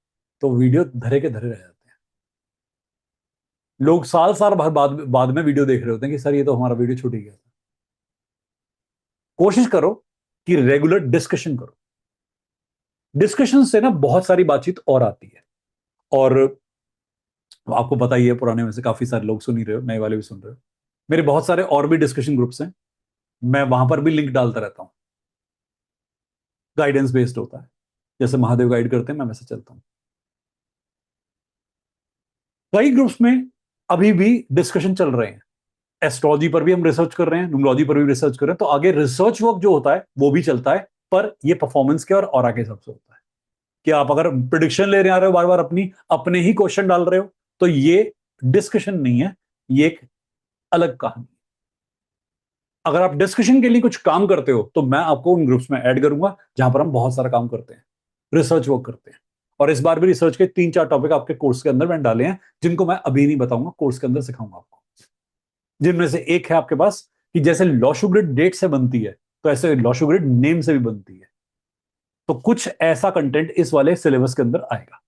तो वीडियो धरे के धरे रह जाते हैं। लोग साल साल भर बाद में वीडियो देख रहे होते हैं कि सर ये तो हमारा वीडियो छूट ही गया था। कोशिश करो कि रेगुलर डिस्कशन करो। डिस्कशन से ना बहुत सारी बातचीत और आती है। और आपको पता ही है, पुराने में से काफी सारे लोग सुन ही रहे हो, नए वाले भी सुन रहे हो। मेरे बहुत सारे और भी डिस्कशन ग्रुप्स हैं, मैं वहां पर भी लिंक डालता रहता हूं। गाइडेंस बेस्ड होता है, जैसे महादेव गाइड करते हैं, मैं वैसे चलता हूं। कई ग्रुप्स में अभी भी डिस्कशन चल रहे हैं। एस्ट्रोलॉजी पर भी हम रिसर्च कर रहे हैं, न्यूमरोलॉजी पर भी रिसर्च कर रहे हैं, तो आगे रिसर्च वर्क जो होता है वो भी चलता है। पर ये परफॉर्मेंस के और ऑरा के हिसाब से होता है। कि आप अगर प्रिडिक्शन ले रहे आ रहे हो, बार बार अपनी अपने ही क्वेश्चन डाल रहे हो, तो ये डिस्कशन नहीं है, ये एक अलग कहानी। अगर आप डिस्कशन के लिए कुछ काम करते हो, तो मैं आपको उन ग्रुप्स में ऐड करूंगा जहां पर हम बहुत सारा काम करते हैं, रिसर्च वर्क करते हैं। और इस बार भी रिसर्च के 3-4 टॉपिक आपके कोर्स के अंदर मैंने डाले हैं, जिनको मैं अभी नहीं बताऊंगा, कोर्स के अंदर सिखाऊंगा आपको। जिनमें से एक है आपके पास कि जैसे लॉशुग्रिड डेट से बनती है, तो ऐसे लॉशुग्रिड नेम से भी बनती है। तो कुछ ऐसा कंटेंट इस वाले सिलेबस के अंदर आएगा।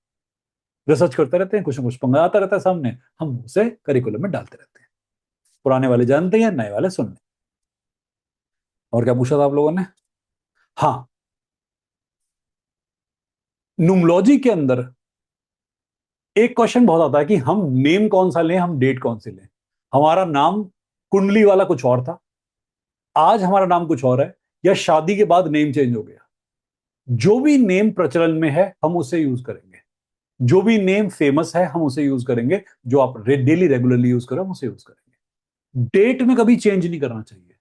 रिसर्च करते रहते हैं, कुछ ना कुछ पंगा आता रहता है सामने, हम उसे करिकुलम में डालते रहते हैं। पुराने वाले जानते हैं, नए वाले सुन लें। और क्या पूछा था आप लोगों ने? हाँ, न्यूमलॉजी के अंदर एक क्वेश्चन बहुत आता है कि हम नेम कौन सा लें, हम डेट कौन सी लें। हमारा नाम कुंडली वाला कुछ और था, आज हमारा नाम कुछ और है, या शादी के बाद नेम चेंज हो गया। जो भी नेम प्रचलन में है हम उसे यूज करेंगे। जो भी नेम फेमस है हम उसे यूज करेंगे। जो आप डेली रेगुलरली यूज करो हम उसे यूज करेंगे। डेट में कभी चेंज नहीं करना चाहिए।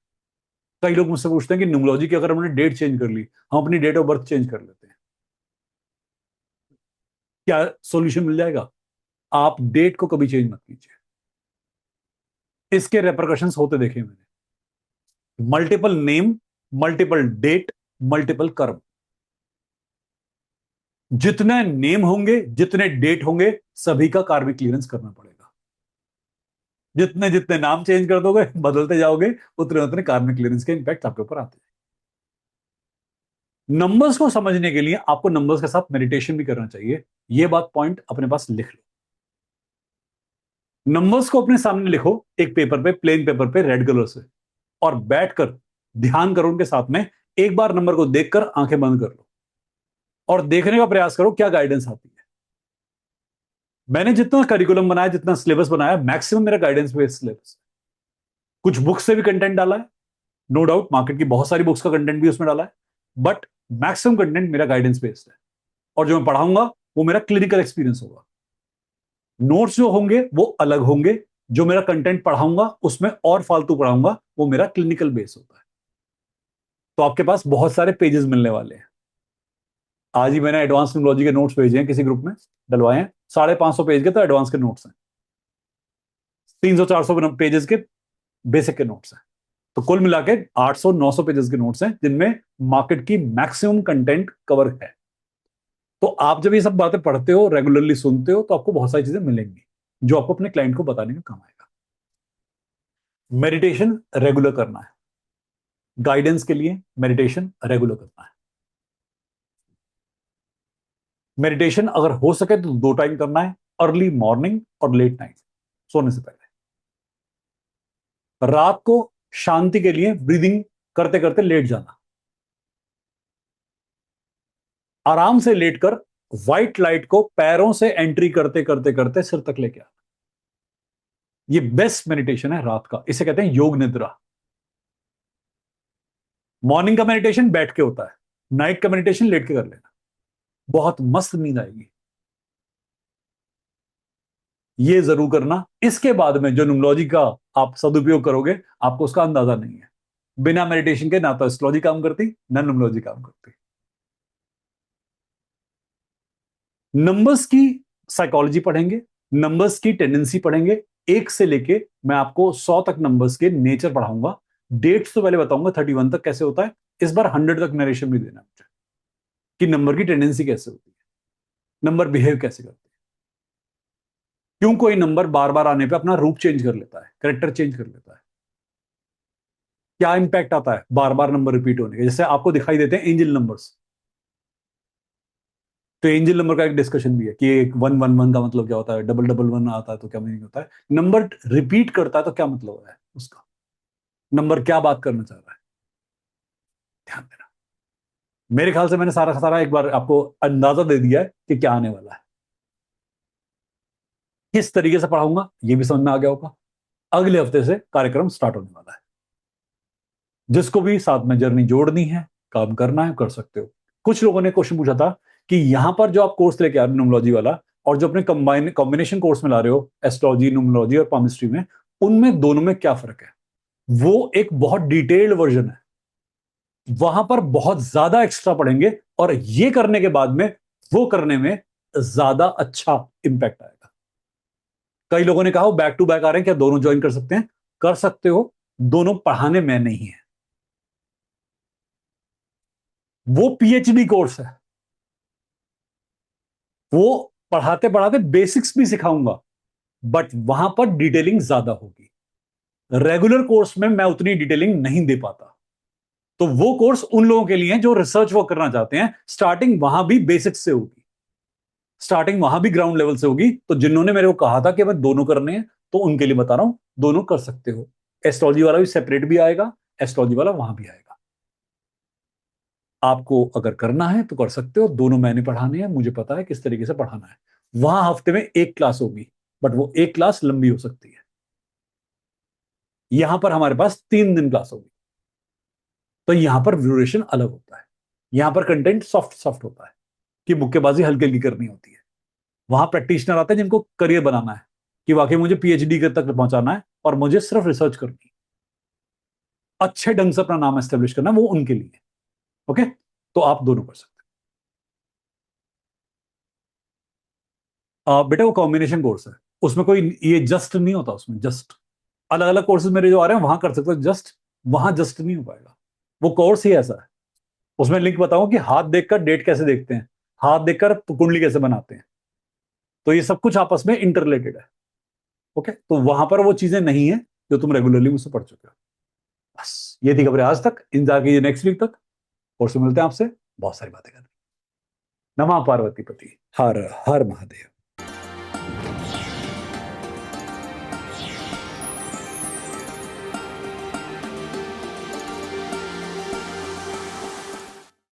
कई लोग मुझसे पूछते हैं कि न्यूमरोलॉजी की अगर हमने डेट चेंज कर ली, हम अपनी डेट ऑफ बर्थ चेंज कर लेते हैं। क्या सॉल्यूशन मिल जाएगा? आप डेट को कभी चेंज मत कीजिए, इसके रेपरकशंस होते देखे मैंने। Multiple name, multiple date, multiple karma. जितने नेम होंगे, जितने डेट होंगे, सभी का कार्मिक क्लियरेंस करना पड़ेगा। जितने जितने नाम चेंज कर दोगे, बदलते जाओगे, उतने उतने कार्मिक क्लियरेंस के इंपैक्ट आपके ऊपर आते हैं। नंबर्स को समझने के लिए आपको नंबर्स के साथ मेडिटेशन भी करना चाहिए। यह बात पॉइंट अपने पास लिख लो। नंबर्स को अपने सामने लिखो, एक पेपर पे, प्लेन पेपर पे, रेड कलर से, और बैठकर ध्यान करो उनके साथ में। एक बार नंबर को देखकर आंखें बंद कर लो और देखने का प्रयास करो क्या गाइडेंस आती है। मैंने जितना करिकुलम बनाया, जितना सिलेबस बनाया, मैक्सिमम मेरा गाइडेंस बेस्ड सिलेबस। कुछ बुक्स से भी कंटेंट डाला है, नो डाउट, मार्केट की बहुत सारी बुक्स का कंटेंट भी उसमें डाला है, बट मैक्सिमम कंटेंट मेरा गाइडेंस बेस्ड है। और जो मैं पढ़ाऊंगा वो मेरा क्लिनिकल एक्सपीरियंस होगा। नोट्स जो होंगे वो अलग होंगे। जो मेरा कंटेंट पढ़ाऊंगा उसमें और फालतू पढ़ाऊंगा, वो मेरा क्लिनिकल बेस होता है। तो आपके पास बहुत सारे पेजेस मिलने वाले हैं। आज ही मैंने एडवांस न्यूमरोलॉजी के नोट्स भेजे हैं, किसी ग्रुप में डलवाए हैं। 550 पेज के तो एडवांस के नोट्स हैं, 300-400 पेजेस के बेसिक के नोट्स हैं। तो कुल मिला के 800-900 पेजेस के नोट्स हैं, जिनमें मार्केट की मैक्सिमम कंटेंट कवर है। तो आप जब ये सब बातें पढ़ते हो, रेगुलरली सुनते हो, तो आपको बहुत सारी चीजें मिलेंगी जो आपको अपने क्लाइंट को बताने का काम आएगा। मेडिटेशन रेगुलर करना है, गाइडेंस के लिए मेडिटेशन रेगुलर करना है। मेडिटेशन अगर हो सके तो 2 टाइम करना है, अर्ली मॉर्निंग और लेट नाइट, सोने से पहले। रात को शांति के लिए ब्रीदिंग करते करते लेट जाना, आराम से लेटकर व्हाइट लाइट को पैरों से एंट्री करते करते करते सिर तक लेके आना। ये बेस्ट मेडिटेशन है रात का, इसे कहते हैं योग निद्रा। मॉर्निंग का मेडिटेशन बैठ के होता है, नाइट का मेडिटेशन लेट के कर लेना, बहुत मस्त नींद आएगी। ये जरूर करना। इसके बाद में जो न्यूमरोलॉजी का आप सदुपयोग करोगे, आपको उसका अंदाजा नहीं है। बिना मेडिटेशन के ना तो एस्ट्रोलॉजी काम करती, ना न्यूमरोलॉजी काम करती। नंबर्स की साइकोलॉजी पढ़ेंगे, नंबर्स की टेंडेंसी पढ़ेंगे। 1 से लेके मैं आपको 100 तक नंबर्स के नेचर पढ़ाऊंगा। डेट्स तो पहले बताऊंगा 31 तक कैसे होता है। इस बार 100 तक नरेशन भी देना मुझे, कि नंबर की टेंडेंसी कैसे होती है, नंबर बिहेव कैसे करते हैं, क्यों कोई नंबर बार बार आने पे अपना रूप चेंज कर लेता है, करेक्टर चेंज कर लेता है, क्या इंपैक्ट आता है बार बार नंबर रिपीट होने के। जैसे आपको दिखाई देते हैं एंजल नंबर्स, तो एंजल नंबर का एक डिस्कशन भी है कि 111 का मतलब क्या होता है, 111 आता है तो क्या मीनिंग होता है, नंबर रिपीट करता है तो क्या मतलब है उसका, नंबर क्या बात करना चाह रहा है। ध्यान देना। मेरे ख्याल से मैंने सारा का सारा एक बार आपको अंदाजा दे दिया है कि क्या आने वाला है। किस तरीके से पढ़ाऊंगा ये भी समझ में आ गया होगा। अगले हफ्ते से कार्यक्रम स्टार्ट होने वाला है। जिसको भी साथ में जर्नी जोड़नी है, काम करना है, कर सकते हो। कुछ लोगों ने क्वेश्चन पूछा था कि यहां पर जो आप कोर्स लेके आ रहे हो न्यूमरोलॉजी वाला, और जो अपने कॉम्बिनेशन कोर्स में ला रहे हो, एस्ट्रोलॉजी, न्यूमरोलॉजी और पामिस्ट्री में, उनमें दोनों में क्या फर्क है। वो एक बहुत डिटेल्ड वर्जन है, वहां पर बहुत ज्यादा एक्स्ट्रा पढ़ेंगे, और ये करने के बाद में वो करने में ज्यादा अच्छा इंपैक्ट आएगा। कई लोगों ने कहा वो बैक टू बैक आ रहे हैं, क्या दोनों ज्वाइन कर सकते हैं? कर सकते हो, दोनों पढ़ाने में नहीं है। वो पीएचडी कोर्स है, वो पढ़ाते पढ़ाते बेसिक्स भी सिखाऊंगा, बट वहां पर डिटेलिंग ज्यादा होगी। रेगुलर कोर्स में मैं उतनी डिटेलिंग नहीं दे पाता। तो वो कोर्स उन लोगों के लिए जो रिसर्च वर्क करना चाहते हैं। स्टार्टिंग वहां भी बेसिक्स से होगी, स्टार्टिंग वहां भी ग्राउंड लेवल से होगी। तो जिन्होंने मेरे को कहा था कि मैं दोनों करने हैं, तो उनके लिए बता रहा हूं, दोनों कर सकते हो। एस्ट्रोलॉजी वाला भी सेपरेट भी आएगा, एस्ट्रोलॉजी वाला वहां भी आएगा। आपको अगर करना है तो कर सकते हो, दोनों मैंने पढ़ाने हैं, मुझे पता है किस तरीके से पढ़ाना है। वहां हफ्ते में एक क्लास होगी, बट वो एक क्लास लंबी हो सकती है। यहां पर हमारे पास 3 दिन क्लास होगी, तो यहां पर ड्यूरेशन अलग होता है। यहां पर कंटेंट सॉफ्ट सॉफ्ट होता है, कि मुक्केबाजी हल्की हल्की करनी होती है। वहां प्रैक्टिशनर आते हैं जिनको करियर बनाना है, कि वाकई मुझे पीएचडी तक पहुंचाना है और मुझे सिर्फ रिसर्च करनी है, अच्छे ढंग से अपना नाम एस्टेब्लिश करना है, वो उनके लिए। ओके, तो आप दोनों कर सकते बेटा वो कॉम्बिनेशन कोर्स है, उसमें कोई ये जस्ट नहीं होता, उसमें जस्ट अलग अलग कोर्सेज मेरे जो आ रहे हैं वहां कर सकते हो जस्ट, वहां जस्ट नहीं हो पाएगा। वो कोर्स ही ऐसा है। उसमें लिंक बताऊं कि हाथ देखकर डेट कैसे देखते हैं, हाथ देखकर कुंडली कैसे बनाते हैं, तो ये सब कुछ आपस में इंटरलेटेड है। ओके, तो वहां पर वो चीजें नहीं है जो तुम रेगुलरली मुझसे पढ़ चुके हो। बस ये थी खबरें आज तक, इंतजार कीजिए नेक्स्ट वीक तक, और से मिलते हैं आपसे बहुत सारी बातें करने। नमः पार्वती पति, हर हर महादेव।